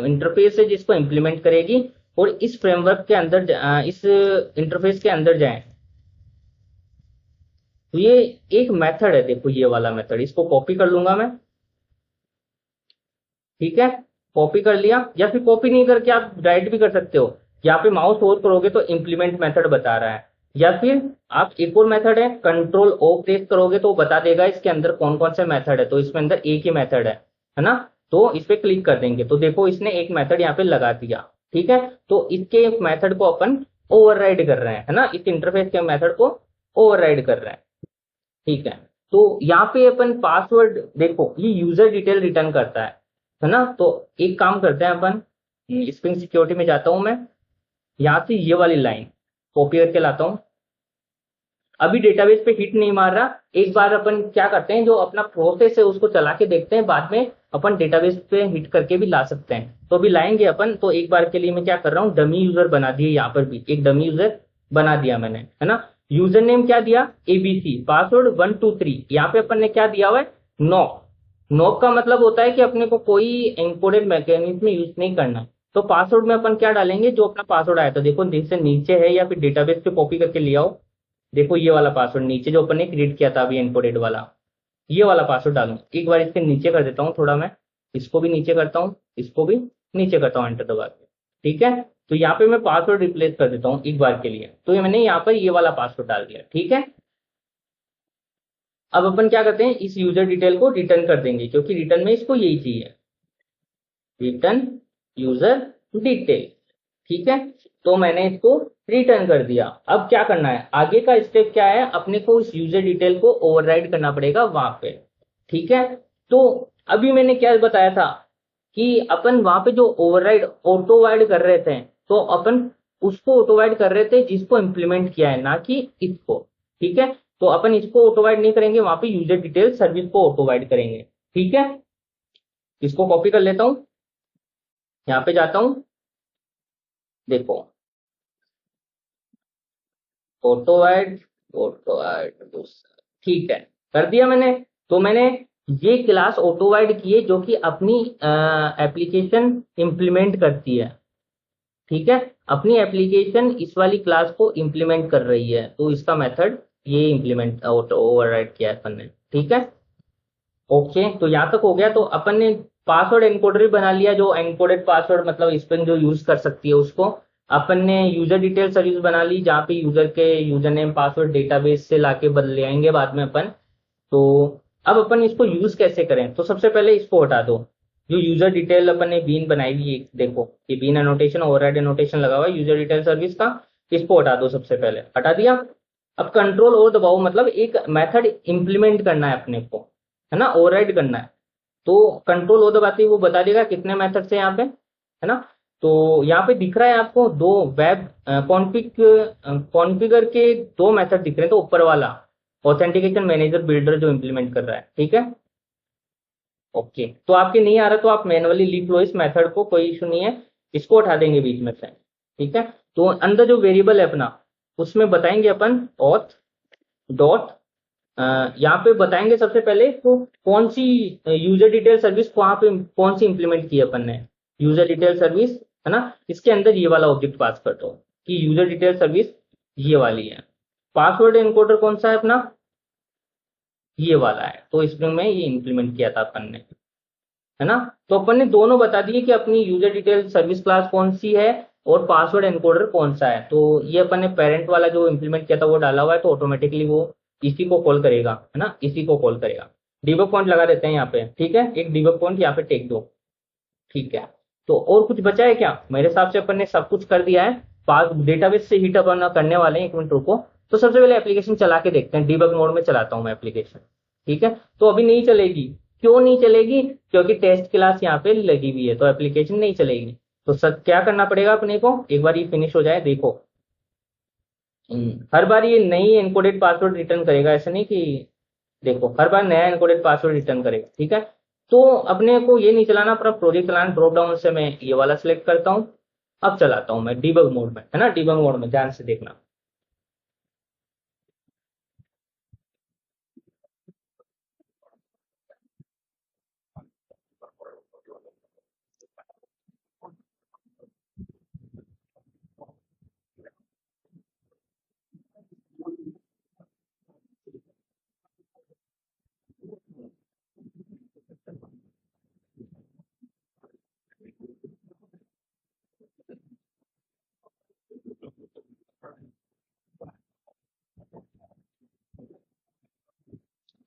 इंटरफेस है जिसको इंप्लीमेंट करेगी, और इस फ्रेमवर्क के अंदर इस इंटरफेस के अंदर जाए तो ये एक मेथड है, देखो ये वाला मेथड, इसको कॉपी कर लूंगा मैं, ठीक है। कॉपी कर लिया, या फिर कॉपी नहीं करके आप डायरेक्ट भी कर सकते हो। यहाँ पे माउस होल्ड करोगे तो इंप्लीमेंट मेथड बता रहा है, या फिर आप एक और मेथड है कंट्रोल ओ प्रेस करोगे तो बता देगा इसके अंदर कौन कौन से मेथड है। तो इसमें अंदर एक ही मेथड है ना। तो इस पे क्लिक कर देंगे तो देखो इसने एक मेथड यहाँ पे लगा दिया, ठीक है। तो इसके मेथड को अपन ओवरराइड कर रहे हैं, है ना, इस इंटरफेस के मेथड को ओवरराइड कर रहे हैं, ठीक है। तो यहाँ पे अपन पासवर्ड देखो, ये यूजर डिटेल रिटर्न करता है ना। तो एक काम करते हैं अपन, स्प्रिंग सिक्योरिटी में जाता हूं मैं, यहाँ से ये वाली लाइन कॉपी करके लाता हूं। अभी डेटाबेस पे हिट नहीं मार रहा, एक बार अपन क्या करते हैं, जो अपना प्रोसेस है उसको चला के देखते हैं, बाद में अपन डेटाबेस पे हिट करके भी ला सकते हैं। तो अभी लाएंगे अपन, तो एक बार के लिए मैं क्या कर रहा हूँ, डमी यूजर बना दिए, यहाँ पर भी एक डमी यूजर बना दिया मैंने, है ना। यूजर नेम क्या दिया, एबीसी, पासवर्ड 123। यहाँ पे अपन ने क्या दिया हुआ है, नॉक। नॉक का मतलब होता है कि अपने को कोई एन्कोडेड मैकेनिज्म यूज नहीं करना है। तो पासवर्ड में अपन क्या डालेंगे, जो अपना पासवर्ड आया था, देखो जैसे नीचे है या फिर डेटाबेस पे कॉपी करके ले आओ। देखो ये वाला पासवर्ड नीचे जो अपन ने क्रिएट किया था अभी एन्कोडेड वाला, ये वाला पासवर्ड डालूंगा। एक बार इसके नीचे कर देता हूँ थोड़ा मैं, इसको भी नीचे करता हूँ, इसको भी नीचे करता हूँ, एंटर दबा के। ठीक है, तो यहाँ पे मैं पासवर्ड रिप्लेस कर देता हूँ एक बार के लिए। तो ये मैंने यहाँ पर ये वाला पासवर्ड डाल दिया। ठीक है, अब अपन क्या करते हैं, इस यूजर डिटेल को रिटर्न कर देंगे, क्योंकि रिटर्न में इसको यही चाहिए, रिटर्न यूजर डिटेल। ठीक है, तो मैंने इसको रिटर्न कर दिया। अब क्या करना है, आगे का स्टेप क्या है, अपने को इस यूजर डिटेल को ओवरराइड करना पड़ेगा वहां पे। ठीक है, तो अभी मैंने क्या बताया था कि अपन वहां पे जो ओवरराइड ऑटोवाइड कर रहे थे, तो अपन उसको ऑटोवाइड कर रहे थे जिसको इंप्लीमेंट किया है, ना कि इसको। ठीक है, तो अपन इसको ऑटोवाइड नहीं करेंगे, वहां पे यूजर डिटेल सर्विस को ऑटोवाइड करेंगे। ठीक है, इसको कॉपी कर लेता हूं, यहाँ पे जाता हूं, देखो ऑटोवाइड, ऑटोवाइड, ठीक है, कर दिया मैंने। तो मैंने ये क्लास ऑटोवाइड की है जो कि अपनी एप्लीकेशन इंप्लीमेंट करती है। ठीक है, अपनी एप्लीकेशन इस वाली क्लास को इंप्लीमेंट कर रही है, तो इसका मेथड ये इंप्लीमेंट ओवरराइड किया है अपन ने। ठीक है, ओके, तो यहाँ तक हो गया। तो अपन ने पासवर्ड एनकोडर भी बना लिया, जो एनकोडेड पासवर्ड मतलब स्प्रिंग जो यूज कर सकती है उसको। अपन ने यूजर डिटेल सर्विस बना ली, जहाँ पे यूजर के यूजर नेम पासवर्ड डेटाबेस से लाके बदले आएंगे बाद में अपन। तो अब अपन इसको यूज कैसे करें, तो सबसे पहले इसको हटा दो, जो यूजर डिटेल अपन ने बीन बनाई हुई है, देखो ये बीन एनोटेशन ओवरराइड एनोटेशन लगा हुआ है यूजर डिटेल सर्विस का, इसको हटा दो। सबसे पहले हटा दिया। अब कंट्रोल और दबाओ, मतलब एक मेथड इंप्लीमेंट करना है अपने को, है ना, ओवरराइड करना है। तो कंट्रोल ओ दबाते ही वो बता देगा कितने मेथड्स है यहाँ पे, है ना। तो यहाँ पे दिख रहा है आपको दो वेब कॉन्फ़िगर के दो मेथड दिख रहे हैं, तो ऊपर वाला ऑथेंटिकेशन मैनेजर बिल्डर जो इंप्लीमेंट कर रहा है। ठीक है, ओके, तो आपके नहीं आ रहा तो आप मैनुअली लिख लो इस मेथड को, कोई इशू नहीं है, इसको उठा देंगे बीच में से। ठीक है, तो अंदर जो वेरिएबल है अपना, उसमें बताएंगे अपन ऑथ डॉट, यहाँ पे बताएंगे सबसे पहले तो कौन सी यूजर डिटेल सर्विस वहां पे कौन सी इंप्लीमेंट की है अपन ने, यूजर डिटेल सर्विस, है ना। इसके अंदर ये वाला ऑब्जेक्ट पास कर दो कि यूजर डिटेल सर्विस ये वाली है। पासवर्ड एनकोडर कौन सा है अपना, ये वाला है, तो स्प्रिंग में ये इंप्लीमेंट किया था अपन ने, है ना। तो अपन ने दोनों बता दिए कि अपनी यूजर डिटेल सर्विस क्लास कौन सी है और पासवर्ड एनकोडर कौन सा है। तो ये अपन ने पेरेंट वाला जो इंप्लीमेंट किया था वो डाला हुआ है, तो ऑटोमेटिकली वो इसी को कॉल करेगा, है ना, इसी को कॉल करेगा। डिबग पॉइंट लगा देते हैं यहाँ पे। ठीक है, एक डिबग पॉइंट यहाँ पे टेक दो। ठीक है, तो और कुछ बचा है क्या, मेरे हिसाब से अपन ने सब कुछ कर दिया है। पास डेटाबेस से हीट अपन करने वाले हैं, एक मिनट रुको। तो सबसे पहले एप्लीकेशन चला के देखते हैं, डिबग मोड में चलाता हूँ मैं एप्लीकेशन। ठीक है, तो अभी नहीं चलेगी, क्यों नहीं चलेगी, क्योंकि टेस्ट क्लास यहाँ पे लगी हुई है, तो एप्लीकेशन नहीं चलेगी। तो सर क्या करना पड़ेगा अपने को, एक बार ये फिनिश हो जाए, देखो हर बार ये नई एनकोडेड पासवर्ड रिटर्न करेगा, ऐसा नहीं कि, देखो हर बार नया एनकोडेड पासवर्ड रिटर्न करेगा। ठीक है, तो अपने को ये नहीं चलाना, अपना प्रोजेक्ट चलाना। ड्रॉप डाउन से मैं ये वाला सिलेक्ट करता हूँ, अब चलाता हूँ मैं डिबग मोड में, है ना। डिबग मोड में ध्यान से देखना।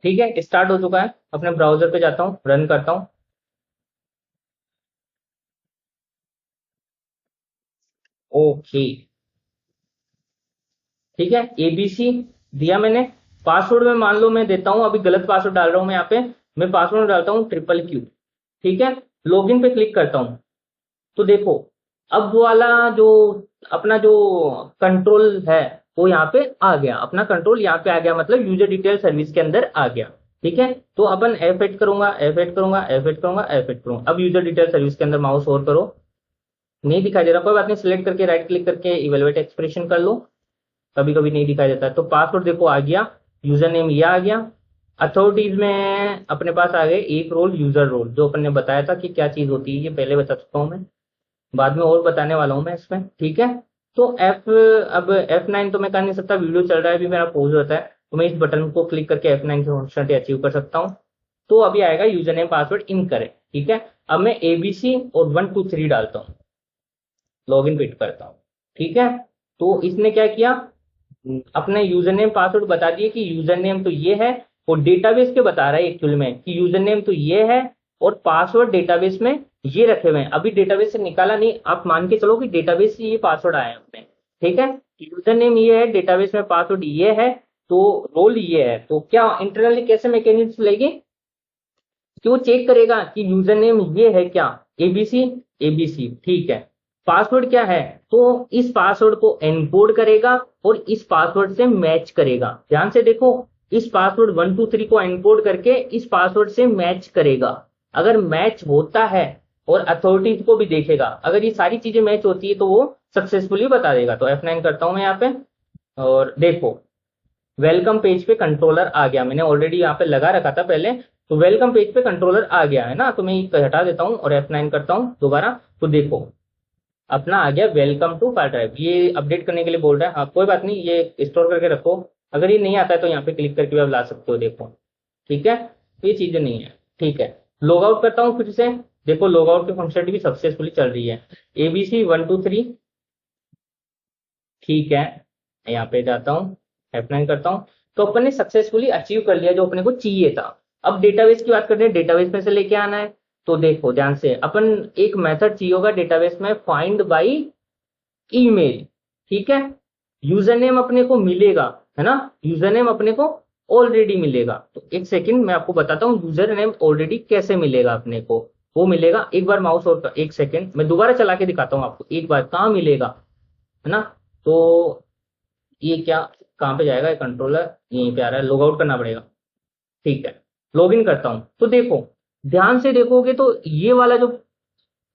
ठीक है, स्टार्ट हो चुका है, अपने ब्राउजर पे जाता हूँ, रन करता हूँ। ओके, ठीक है, एबीसी दिया मैंने। पासवर्ड में मान लो मैं देता हूं, अभी गलत पासवर्ड डाल रहा हूं मैं यहाँ पे, मैं पासवर्ड डालता हूँ ट्रिपल क्यू। ठीक है, लॉगिन पे क्लिक करता हूं, तो देखो अब वो वाला जो अपना जो कंट्रोल है वो यहाँ पे आ गया, अपना कंट्रोल यहाँ पे आ गया, मतलब यूजर डिटेल सर्विस के अंदर आ गया। ठीक है, तो अपन F8 करूंगा, F8 करूंगा, F8 करूंगा, F8 करूंगा। अब यूजर डिटेल सर्विस के अंदर माउस और करो, नहीं दिखाई दे रहा, कोई बात नहीं, सिलेक्ट करके राइट क्लिक करके इवेलुएट एक्सप्रेशन कर लो। कभी कभी नहीं दिखाई देता। तो पासवर्ड देखो आ गया, यूजर नेम ये आ गया। अथॉरिटीज में अपने पास आ गए एक रोल, यूजर रोल, जो अपन ने बताया था कि क्या चीज होती है, ये पहले बता चुका हूँ मैं, बाद में और बताने वाला हूँ मैं इसमें, ठीक है। तो अब F9 तो मैं कर नहीं सकता, वीडियो चल रहा है अभी, मेरा पॉज होता है, तो मैं इस बटन को क्लिक करके F9 की फंक्शनलिटी अचीव कर सकता हूँ। तो अभी आएगा यूजर नेम पासवर्ड इन करें, ठीक है। अब मैं ABC और 1 2 3 डालता हूँ, लॉग इन पिट करता हूँ, ठीक है। तो इसने क्या किया, अपने यूजर नेम पासवर्ड बता दिए कि यूजर नेम तो ये है, और डेटाबेस के बता रहा है एक्चुअल में कि यूजर नेम तो ये है और पासवर्ड डेटाबेस में ये रखे हुए हैं। अभी डेटाबेस से निकाला नहीं, आप मान के चलो कि डेटाबेस से ये पासवर्ड आया है अपने, ठीक है। यूजर नेम ये है, डेटाबेस में पासवर्ड ये है, तो रोल ये है। तो क्या इंटरनली कैसे मैकेनिज्म लेगी कि वो चेक करेगा कि यूजर नेम ये है क्या, एबीसी, एबीसी, ठीक है। पासवर्ड क्या है, तो इस पासवर्ड को एनकोड करेगा और इस पासवर्ड से मैच करेगा। ध्यान से देखो, इस पासवर्ड 1 2 3 को एनकोड करके इस पासवर्ड से मैच करेगा। अगर मैच होता है और अथॉरिटीज को भी देखेगा, अगर ये सारी चीजें मैच होती है तो वो सक्सेसफुली बता देगा। तो F9 करता हूं मैं यहाँ पे, और देखो वेलकम पेज पे कंट्रोलर आ गया, मैंने ऑलरेडी यहाँ पे लगा रखा था पहले। तो वेलकम पेज पे कंट्रोलर आ गया है ना, तो मैं ये हटा देता हूँ और F9 करता हूँ दोबारा। तो देखो अपना आ गया वेलकम टू फाइल ड्राइव, ये अपडेट करने के लिए बोल रहा है। हाँ कोई बात नहीं, ये स्टोर करके रखो, अगर ये नहीं आता है तो यहाँ पे क्लिक करके भी आप ला सकते हो, देखो, ठीक है। तो ये चीजें नहीं है, ठीक है। लॉग आउट करता हूँ फिर से, देखो लॉग आउट की फंक्शनलिटी भी सक्सेसफुली चल रही है। ABC 1 2 3, ठीक है। यहाँ पे जाता हूँ, F9 करता हूँ, तो अपन ने सक्सेसफुली अचीव कर लिया जो अपने को चाहिए था। अब डेटाबेस की बात करते हैं, डेटाबेस में से लेके आना है। तो देखो ध्यान से, अपन एक मेथड चाहिए होगा डेटाबेस में, फाइंड बाई ईमेल, ठीक है। यूजर नेम अपने को मिलेगा, है ना, यूजर नेम अपने को ऑलरेडी मिलेगा। तो एक सेकंड मैं आपको बताता हूँ यूजर नेम ऑलरेडी कैसे मिलेगा अपने को। वो मिलेगा, एक बार माउस और एक सेकंड मैं दोबारा चला के दिखाता हूँ आपको, एक बार कहाँ मिलेगा, है ना। तो ये क्या, कहाँ पे जाएगा, कंट्रोलर यहीं पे आ रहा है, लॉग आउट करना पड़ेगा, ठीक है। लॉग इन करता हूं, तो देखो ध्यान से देखोगे तो ये वाला जो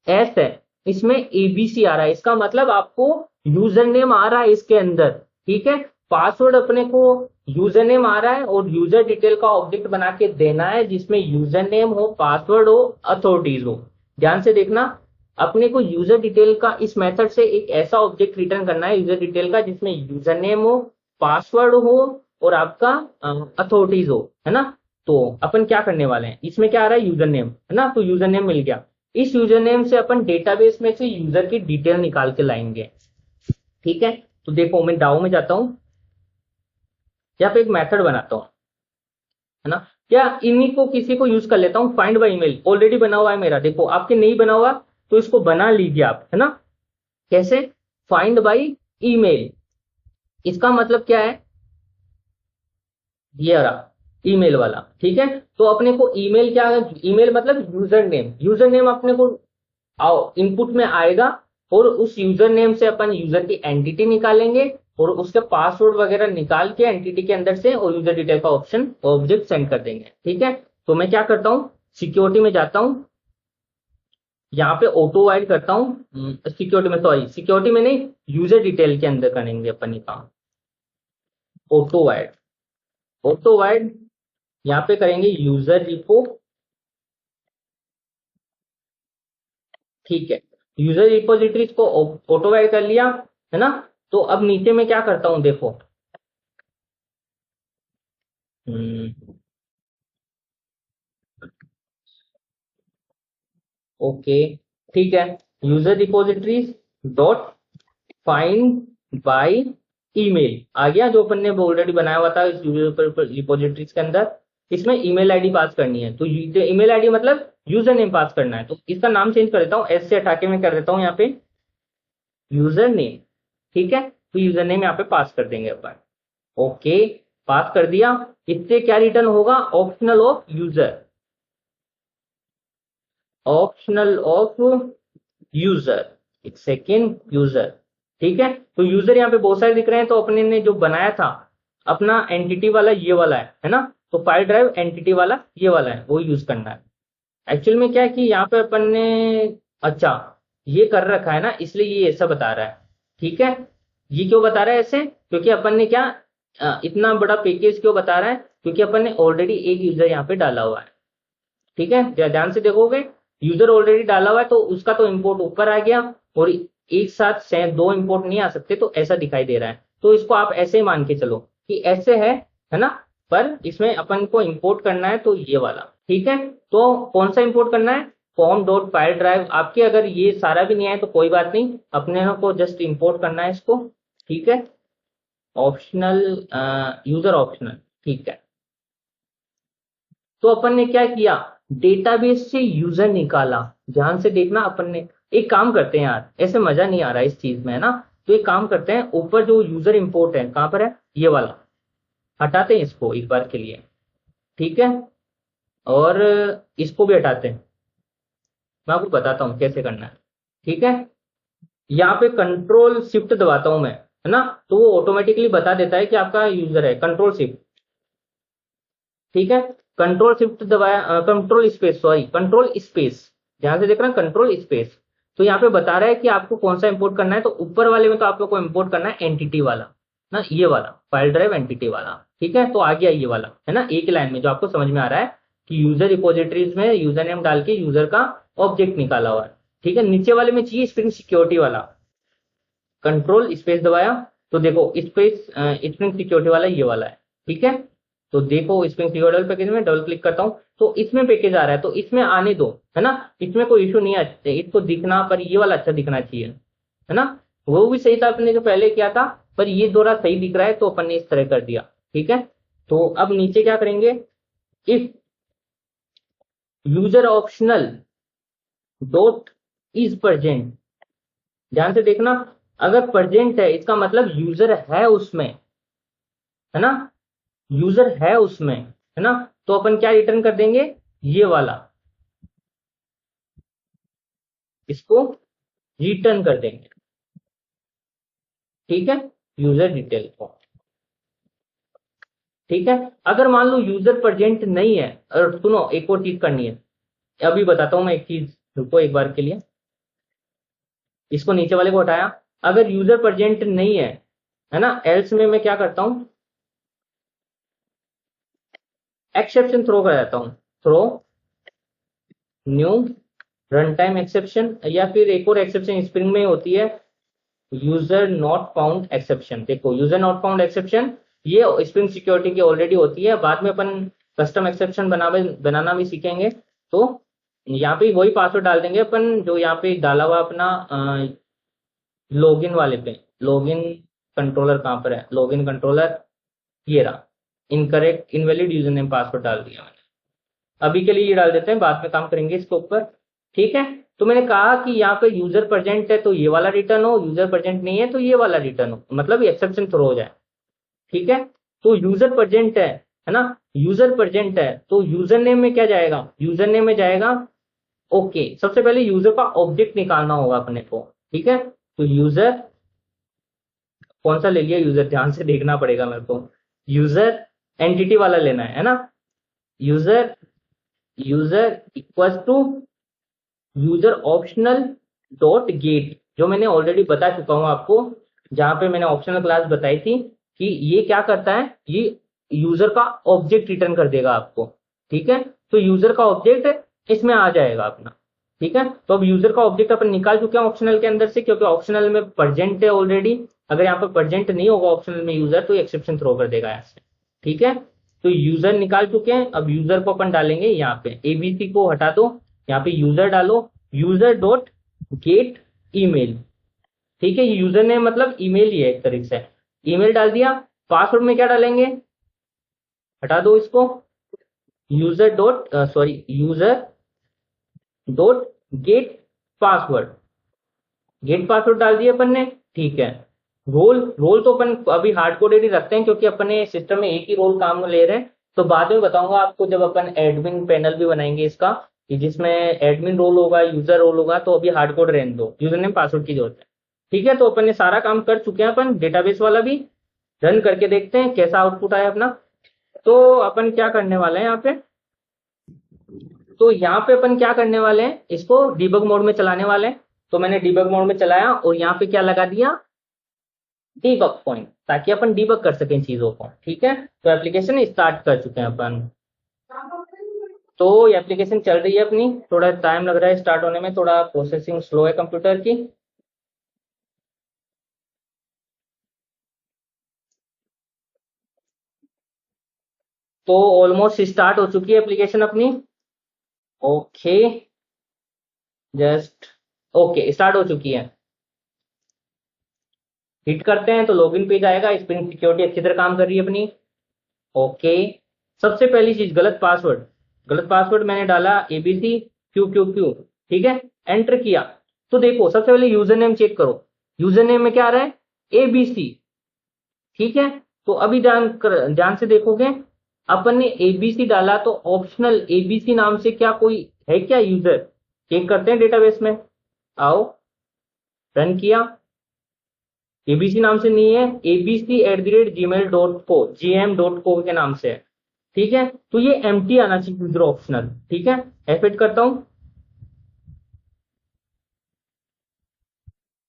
एस है इसमें एबीसी आ रहा है, इसका मतलब आपको यूजर नेम आ रहा है इसके अंदर, ठीक है। पासवर्ड अपने को यूजर नेम आ रहा है और यूजर डिटेल का ऑब्जेक्ट बना के देना है जिसमें यूजर नेम हो, पासवर्ड हो, अथॉरिटीज हो। ध्यान से देखना, अपने को यूजर डिटेल का इस मेथड से एक ऐसा ऑब्जेक्ट रिटर्न करना है यूजर डिटेल का जिसमें यूजर नेम हो, पासवर्ड हो और आपका अथॉरिटीज हो, है ना। तो अपन क्या करने वाले हैं, इसमें क्या आ रहा है, यूजर नेम, है ना। तो यूजर नेम मिल गया, इस यूजर नेम से अपन डेटाबेस में से यूजर की डिटेल निकाल के लाएंगे, ठीक है। तो देखो मैं डाउ में जाता हूं, यहाँ पे एक मेथड बनाता हूं, है ना। या इन्हीं को किसी को यूज कर लेता हूँ, फाइंड बाय ईमेल ऑलरेडी बना हुआ है मेरा, देखो आपके नहीं बना हुआ तो इसको बना लीजिए आप, है ना। कैसे, फाइंड बाय ईमेल, इसका मतलब क्या है, ये रहा ईमेल वाला, ठीक है। तो अपने को ईमेल क्या है, ईमेल मतलब यूजर नेम, यूजर नेम अपने को इनपुट में आएगा और उस यूजर नेम से अपन यूजर की एंटिटी निकालेंगे और उसके पासवर्ड वगैरह निकाल के एंटिटी के अंदर से और यूजर डिटेल का ऑप्शन ऑब्जेक्ट सेंड कर देंगे, ठीक है। तो मैं क्या करता हूँ, सिक्योरिटी में जाता हूँ, यहाँ पे ऑटो वाइड करता हूँ, सिक्योरिटी में, सॉरी सिक्योरिटी में नहीं, यूजर डिटेल के अंदर करेंगे अपन ये काम, ऑटो वाइड, ऑटो वाइड यहाँ पे करेंगे यूजर रिपो, ठीक है। यूजर रिपोजिटरीज को ऑटो वाइड कर लिया, है ना। तो अब नीचे में क्या करता हूं, देखो ओके, ठीक है। User repositories dot find by email आ गया, जो अपन ने ऑलरेडी बनाया हुआ था इस यूजर रिपोजिटरीज के अंदर। इसमें ईमेल आईडी पास करनी है, तो ईमेल आईडी मतलब यूजर नेम पास करना है। तो इसका नाम चेंज कर देता हूँ, एस से हटा के मैं कर देता हूँ यहाँ पे यूजर नेम, ठीक है। तो यूजर नेम यहाँ पे पास कर देंगे अपन, ओके, पास कर दिया। इससे क्या रिटर्न होगा, optional of user, optional of user, एक सेकेंड, यूजर, ठीक है। तो यूजर यहाँ पे बहुत सारे दिख रहे हैं, तो अपने ने जो बनाया था अपना एंटिटी वाला ये वाला है ना। तो फाइल ड्राइव एंटिटी वाला ये वाला है, वो यूज करना है। एक्चुअल में क्या है कि यहाँ पे अपन ने अच्छा ये कर रखा है ना, इसलिए ये ऐसा बता रहा है, ठीक है। ये क्यों बता रहा है ऐसे, क्योंकि अपन ने क्या इतना बड़ा पैकेज क्यों बता रहा है, क्योंकि अपन ने ऑलरेडी एक यूजर यहाँ पे डाला हुआ है। ठीक है, ध्यान से देखोगे, यूजर ऑलरेडी डाला हुआ है तो उसका तो इंपोर्ट ऊपर आ गया, और एक साथ दो इंपोर्ट नहीं आ सकते, तो ऐसा दिखाई दे रहा है। तो इसको आप ऐसे ही मान के चलो कि ऐसे है ना, पर इसमें अपन को इंपोर्ट करना है तो ये वाला। ठीक है, तो कौन सा इंपोर्ट करना है, फॉर्म डॉट फाइल ड्राइव। आपके अगर ये सारा भी नहीं आए तो कोई बात नहीं, अपने को जस्ट इंपोर्ट करना है इसको। ठीक है, ऑप्शनल, यूजर ऑप्शनल। ठीक है, तो अपन ने क्या किया, डेटाबेस से यूजर निकाला। ध्यान से देखना, अपन ने एक काम करते हैं यार, ऐसे मजा नहीं आ रहा है इस चीज में, है ना। तो एक काम करते हैं, ऊपर जो यूजर इंपोर्ट है कहां पर है, ये वाला हटाते हैं इसको एक बार के लिए। ठीक है, और इसको भी हटाते हैं, मैं आपको बताता हूं कैसे करना है। ठीक है, यहाँ पे कंट्रोल शिफ्ट दबाता हूं मैं, है ना, तो वो ऑटोमेटिकली बता देता है कि आपका यूजर है, कंट्रोल शिफ्ट। ठीक है, कंट्रोल शिफ्ट दबाया, control space, sorry control space, ध्यान से देख रहे हैं, कंट्रोल स्पेस। तो यहाँ पे बता रहा है कि आपको कौन सा इंपोर्ट करना है। तो ऊपर वाले में तो आप लोग को इंपोर्ट करना है एंटिटी वाला ना, ये वाला फाइल ड्राइव एंटिटी वाला। ठीक है, तो आ गया ये वाला, है ना, एक लाइन में जो आपको समझ में आ रहा है कि यूजर रिपोजिटरीज में यूजर नेम डाल के यूजर का ऑब्जेक्ट निकाला हुआ है। ठीक है, नीचे वाले में चाहिए स्प्रिंग सिक्योरिटी वाला, कंट्रोल स्पेस दबाया तो देखो स्पेस स्प्रिंग सिक्योरिटी वाला ये वाला है। ठीक है, तो देखो स्प्रिंग सिक्योरिटी पैकेज में डबल क्लिक करता हूँ तो इसमें पैकेज आ रहा है, तो इसमें आने दो, है ना, इसमें कोई इशू नहीं है इसको दिखना, पर ये वाला अच्छा दिखना चाहिए, है ना। वो भी सही था अपने जो पहले किया था, पर ये दोहरा सही दिख रहा है तो अपन ने इस तरह कर दिया। ठीक है, तो अब नीचे क्या करेंगे, if user optional dot is present, ध्यान से देखना, अगर प्रेजेंट है इसका मतलब यूजर है उसमें, है ना, यूजर है उसमें, है ना, तो अपन क्या रिटर्न कर देंगे, ये वाला, इसको रिटर्न कर देंगे। ठीक है, यूजर डिटेल को। ठीक है, अगर मान लो यूजर प्रेजेंट नहीं है, और सुनो एक और चीज करनी है, अभी बताता हूं मैं एक चीज, रुको एक बार के लिए, इसको नीचे वाले को हटाया, अगर यूजर प्रेजेंट नहीं है ना, एल्स में मैं क्या करता हूं, एक्सेप्शन थ्रो कर जाता हूं, throw new runtime exception, या फिर एक और एक्सेप्शन स्प्रिंग में होती है, यूजर नॉट फाउंड एक्सेप्शन। देखो यूजर नॉट फाउंड एक्सेप्शन ये स्प्रिंग सिक्योरिटी की ऑलरेडी होती है, बाद में अपन कस्टम एक्सेप्शन बनाना भी सीखेंगे। तो यहाँ पे वही पासवर्ड डाल देंगे अपन जो यहाँ पे डाला हुआ अपना लॉगिन वाले पे, लॉगिन कंट्रोलर कहाँ पर है, लॉगिन कंट्रोलर ये रहा, incorrect invalid user name password डाल दिया मैंने। अभी के लिए ये डाल देते हैं, बाद में काम करेंगे इसके ऊपर। ठीक है, तो मैंने कहा कि यहाँ पे यूजर प्रेजेंट है तो ये वाला रिटर्न हो, यूजर प्रेजेंट नहीं है तो ये वाला रिटर्न हो, मतलब एक्सेप्शन थ्रो हो जाए। ठीक है, तो यूजर प्रेजेंट है ना, यूजर प्रेजेंट है तो यूजर नेम में क्या जाएगा, यूजर नेम में जाएगा ओके, सबसे पहले यूजर का ऑब्जेक्ट निकालना होगा अपने को। ठीक है, तो यूजर कौन सा ले लिया, यूजर ध्यान से देखना पड़ेगा मेरे को, यूजर एंटिटी वाला लेना है ना, user user equal to user optional dot get, जो मैंने ऑलरेडी बता चुका हूं आपको, जहां पे मैंने ऑप्शनल क्लास बताई थी कि ये क्या करता है, ये यूजर का ऑब्जेक्ट रिटर्न कर देगा आपको। ठीक है, तो यूजर का ऑब्जेक्ट इसमें आ जाएगा अपना। ठीक है, तो अब यूजर का ऑब्जेक्ट अपन निकाल चुके हैं ऑप्शनल के अंदर से, क्योंकि ऑप्शनल में प्रेजेंट है ऑलरेडी, अगर यहाँ पर प्रेजेंट नहीं होगा ऑप्शनल में यूजर तो एक्सेप्शन थ्रो कर देगा ऐसे। ठीक है, तो यूजर निकाल चुके हैं, अब यूजर को अपन डालेंगे यहाँ पे, एबीसी को हटा दो, यहाँ पे यूजर डालो, यूजर डॉट गेट ईमेल। ठीक है, यूजर नेम मतलब ईमेल ही है एक तरीके से, ईमेल डाल दिया। पासवर्ड में क्या डालेंगे, हटा दो इसको, user dot sorry user dot gate password, gate password डाल दिया अपन ने। ठीक है, रोल रोल तो अपन अभी हार्ड कोडेड ही रखते हैं, क्योंकि अपने सिस्टम में एक ही रोल काम ले रहे हैं, तो बाद में बताऊंगा आपको जब अपन एडमिन पैनल भी बनाएंगे इसका, कि जिसमें एडमिन रोल होगा, यूजर रोल होगा, तो अभी हार्ड कोड रहने दो, यूजर नेम पासवर्ड की जरूरत है। ठीक है, तो अपन ने सारा काम कर चुके हैं, अपन डेटाबेस वाला भी रन करके देखते हैं कैसा आउटपुट आया अपना। तो अपन क्या करने वाले हैं यहाँ पे, तो यहाँ पे अपन क्या करने वाले हैं, इसको डीबग मोड में चलाने वाले हैं। तो मैंने डीबग मोड में चलाया और यहाँ पे क्या लगा दिया, डीबग पॉइंट, ताकि अपन डीबग कर सकें चीजों को। ठीक है, तो एप्लीकेशन स्टार्ट कर चुके हैं अपन। तो ये एप्लीकेशन चल रही है अपनी, थोड़ा टाइम लग रहा है स्टार्ट होने में, थोड़ा प्रोसेसिंग स्लो है कंप्यूटर की। तो ऑलमोस्ट स्टार्ट हो चुकी है एप्लीकेशन अपनी। ओके, जस्ट ओके, स्टार्ट हो चुकी है। हिट करते हैं तो लॉगिन पेज आएगा। स्प्रिंग सिक्योरिटी अच्छी तरह काम कर रही है अपनी। ओके, सबसे पहली चीज, गलत पासवर्ड। गलत पासवर्ड मैंने डाला एबीसी क्यू क्यू क्यू। ठीक है, एंटर किया तो देखो सबसे पहले यूजर नेम चेक करो। यूजर नेम में क्या आ रहा है? एबीसी। ठीक है, तो अभी ध्यान से देखोगे, अपन ने एबीसी डाला तो ऑप्शनल एबीसी नाम से क्या कोई है क्या यूजर? चेक करते हैं डेटाबेस में। आओ, रन किया, एबीसी नाम से नहीं है, abc@gmail.co, gm.co के नाम से है। ठीक है, तो ये एम्प्टी आना चाहिए यूजर ऑप्शनल। ठीक है, F8 करता हूं,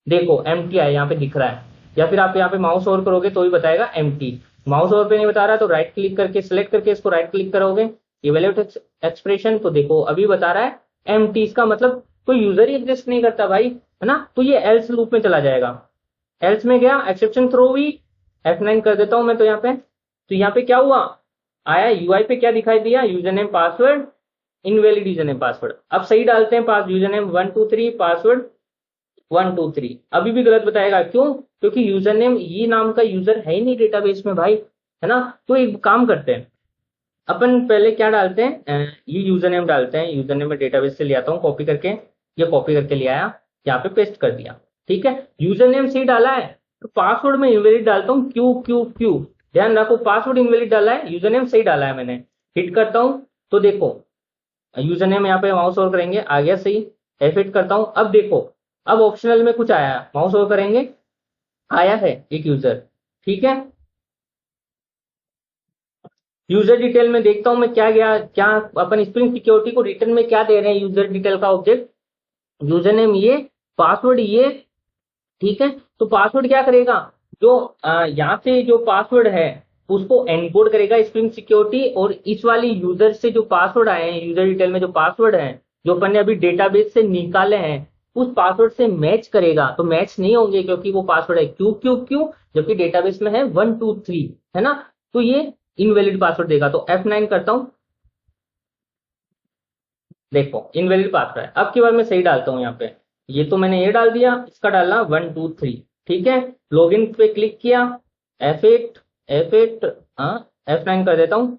देखो एम्प्टी आया यहाँ पे दिख रहा है। या फिर आप यहाँ पे माउस ओवर करोगे तो भी बताएगा एम्प्टी। माउस ओवर पे नहीं बता रहा तो राइट क्लिक करके सिलेक्ट करके इसको राइट क्लिक करोगे, इवेल्यूएट एक्सप्रेशन, तो देखो अभी बता रहा है एम्प्टी। इसका मतलब कोई यूजर ही एग्जिस्ट नहीं करता भाई, है ना। तो ये एल्स लूप में चला जाएगा। एल्स में गया, एक्सेप्शन थ्रो हुई, F9 कर देता हूं मैं तो यहाँ पे। तो यहाँ पे क्या हुआ, आया यूआई पे क्या दिखाई दिया, user name password invalid user name password. अब सही डालते हैं, पास यूजर नेम 123 पासवर्ड 123, अभी भी गलत बताएगा। क्यों? क्योंकि यूजर नेम ये नाम का यूजर है ही नहीं डेटाबेस में भाई, है ना। तो एक काम करते हैं, अपन पहले क्या डालते हैं, ये यूजर नेम डालते हैं। यूजर नेम में डेटाबेस से ले आता हूँ कॉपी करके, ये कॉपी करके ले आया, यहाँ पे पेस्ट कर दिया। ठीक है, यूजर नेम सही डाला है तो पासवर्ड में इनवैलिड डालता हूँ क्यू क्यू क्यू। ध्यान रखो, पासवर्ड इनवैलिड डाला है, यूजर नेम सही डाला है मैंने। हिट करता हूँ तो देखो यूजर नेम यहाँ पे माउस ओवर करेंगे, आ गया सही। F8 करता हूँ, अब देखो, अब ऑप्शनल में कुछ आया, माउस ओवर करेंगे, आया है एक यूजर। ठीक है, यूजर डिटेल में देखता हूं मैं क्या गया, क्या अपन स्प्रिंग सिक्योरिटी को रिटर्न में क्या दे रहे हैं यूजर डिटेल का ऑब्जेक्ट, यूजर नेम ये, पासवर्ड ये। ठीक है, तो पासवर्ड क्या करेगा, जो यहाँ से जो पासवर्ड है उसको एनकोड करेगा स्प्रिंग सिक्योरिटी, और इस वाली यूजर से जो पासवर्ड आए हैं, यूजर डिटेल में जो पासवर्ड है जो अपन ने अभी डेटाबेस से निकाले हैं, उस पासवर्ड से मैच करेगा। तो मैच नहीं होंगे क्योंकि वो पासवर्ड है क्यू क्यू क्यू, जबकि डेटाबेस में है 123, है ना। तो ये इनवैलिड पासवर्ड देगा। तो F9 करता हूं, देखो इनवैलिड पासवर्ड है। अब की बार मैं सही डालता हूं यहाँ पे, ये तो मैंने ये डाल दिया, इसका डालना 123। ठीक है, लॉगिन पे क्लिक किया, F8 F8, हाँ F9 कर देता हूँ।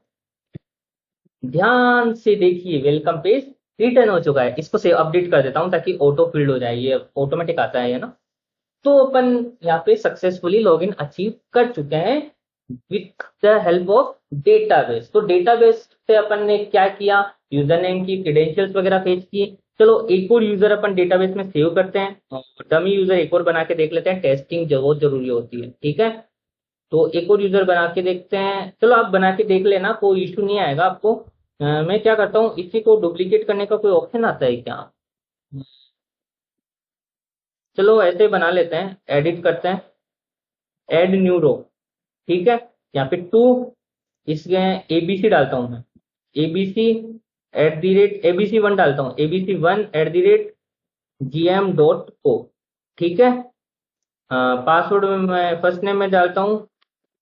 ध्यान से देखिए, वेलकम पेज रिटर्न हो चुका है। इसको से अपडेट कर देता हूँ ताकि ऑटो फिल्ड हो जाए, ये ऑटोमेटिक आता है ना। तो अपन यहाँ पे सक्सेसफुली लॉगिन अचीव कर चुके हैं with the help of database. तो डेटाबेस से अपन ने क्या किया, यूजर नेम की क्रेडेंशियल्स वगैरह फेच किए। चलो एक और यूजर अपन डेटाबेस में सेव करते हैं, डमी यूजर एक और बना के देख लेते हैं, टेस्टिंग बहुत जरूरी होती है। ठीक है, तो एक और यूजर बना के देखते हैं। चलो आप बना के देख लेना, कोई इशू नहीं आएगा आपको। मैं क्या करता हूँ, इसी को डुप्लीकेट करने का कोई ऑप्शन आता है क्या? चलो ऐसे ही बना लेते हैं, एडिट करते हैं, एड न्यू रो। ठीक है, यहाँ पे टू, इसके एबीसी डालता हूँ मैं, ABC@ABC1 डालता हूँ, ABC1@gm.co। ठीक है, पासवर्ड में मैं फर्स्ट नेम में डालता हूँ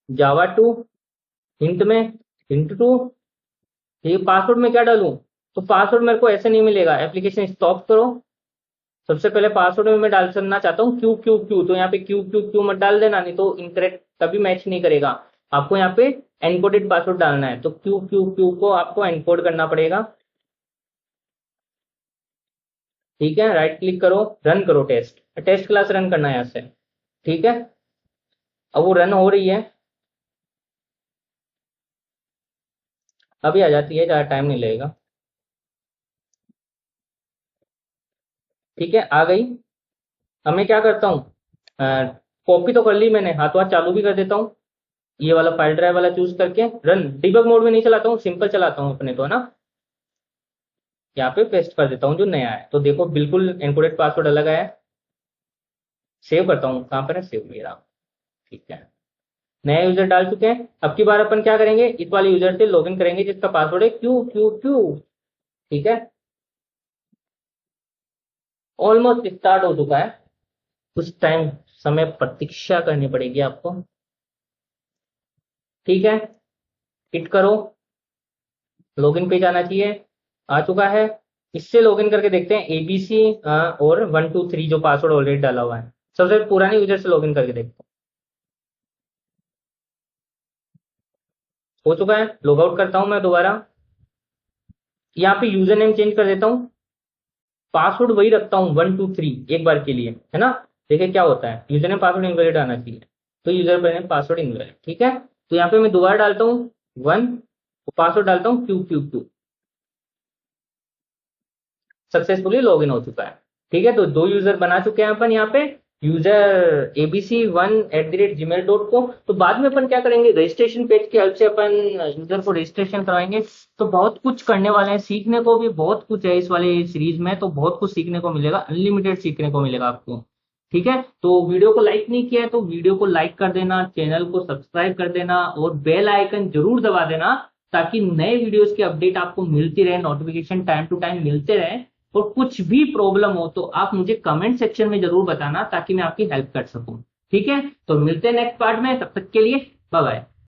Java2, हिंट में hint2। ठीक है, पासवर्ड में क्या डालूं, तो पासवर्ड मेरे को ऐसे नहीं मिलेगा, एप्लीकेशन स्टॉप करो। सबसे पहले पासवर्ड में मैं डालना चाहता हूँ क्यू क्यू क्यू, तो यहाँ पे क्यू क्यू क्यू मत डाल देना, नहीं तो इनकरेक्ट कभी मैच नहीं करेगा। आपको यहाँ पे एनकोडेड पासवर्ड डालना है, तो क्यू क्यू क्यू को आपको एनकोड करना पड़ेगा। ठीक है, राइट क्लिक करो, रन करो, टेस्ट टेस्ट क्लास रन करना है यहाँ से। ठीक है, अब वो रन हो रही है, अभी आ जाती है, ज़्यादा टाइम नहीं लगेगा। ठीक है, आ गई। अब मैं क्या करता हूँ, कॉपी तो कर ली मैंने, हाथों हाथ चालू भी कर देता हूँ। ये वाला फाइल ड्राइव वाला चूज करके रन, डिबग मोड में नहीं चलाता हूँ, सिंपल चलाता हूँ अपने तो, है ना। यहाँ पे पेस्ट कर देता हूँ जो नया है, तो देखो बिल्कुल एनकोडेड पासवर्ड अलग आया है। सेव करता हूँ, कहाँ पर है सेव मेरा, ठीक है, नया यूजर डाल चुके हैं। अब की बार अपन क्या करेंगे, इस वाले यूजर से लॉगिन करेंगे जिसका पासवर्ड है क्यू क्यू क्यू। ठीक है, ऑलमोस्ट स्टार्ट हो चुका है, कुछ टाइम समय प्रतीक्षा करनी पड़ेगी आपको। ठीक है, हिट करो, लॉगिन पेज आना चाहिए, आ चुका है। इससे लॉगिन करके देखते हैं एबीसी और 123 जो पासवर्ड ऑलरेडी डाला हुआ है। सबसे पुराने यूजर से लॉगिन करके देखते हैं। हो चुका है, लॉग आउट करता हूं मैं दोबारा। यहाँ पे यूजर नेम चेंज कर देता हूँ, पासवर्ड वही रखता हूँ 123 एक बार के लिए, है ना। देखिए क्या होता है, यूजर नेम पासवर्ड इनवैलिड आना चाहिए, तो यूजर नेम पासवर्ड इनवैलिड। ठीक है, तो यहाँ पे मैं दोबारा डालता हूँ 1, पासवर्ड डालता हूँ Q Q Q. Successfully login हो चुका है। ठीक है, तो 2 यूजर बना चुके हैं अपन यहाँ पे, यूजर abc1@gmail.com। तो बाद में अपन क्या करेंगे, रजिस्ट्रेशन पेज की हेल्प से अपन यूजर को रजिस्ट्रेशन करवाएंगे। तो बहुत कुछ करने वाले हैं, सीखने को भी बहुत कुछ है इस वाले सीरीज में, तो बहुत कुछ सीखने को मिलेगा, अनलिमिटेड सीखने को मिलेगा आपको। ठीक है, तो वीडियो को लाइक नहीं किया है तो वीडियो को लाइक कर देना, चैनल को सब्सक्राइब कर देना और बेल आइकन जरूर दबा देना, ताकि नए वीडियोस की अपडेट आपको मिलती रहे, नोटिफिकेशन टाइम टू टाइम मिलते रहे। और कुछ भी प्रॉब्लम हो तो आप मुझे कमेंट सेक्शन में जरूर बताना, ताकि मैं आपकी हेल्प कर सकूं। ठीक है, तो मिलते हैं नेक्स्ट पार्ट में, तब तक के लिए बाय बाय।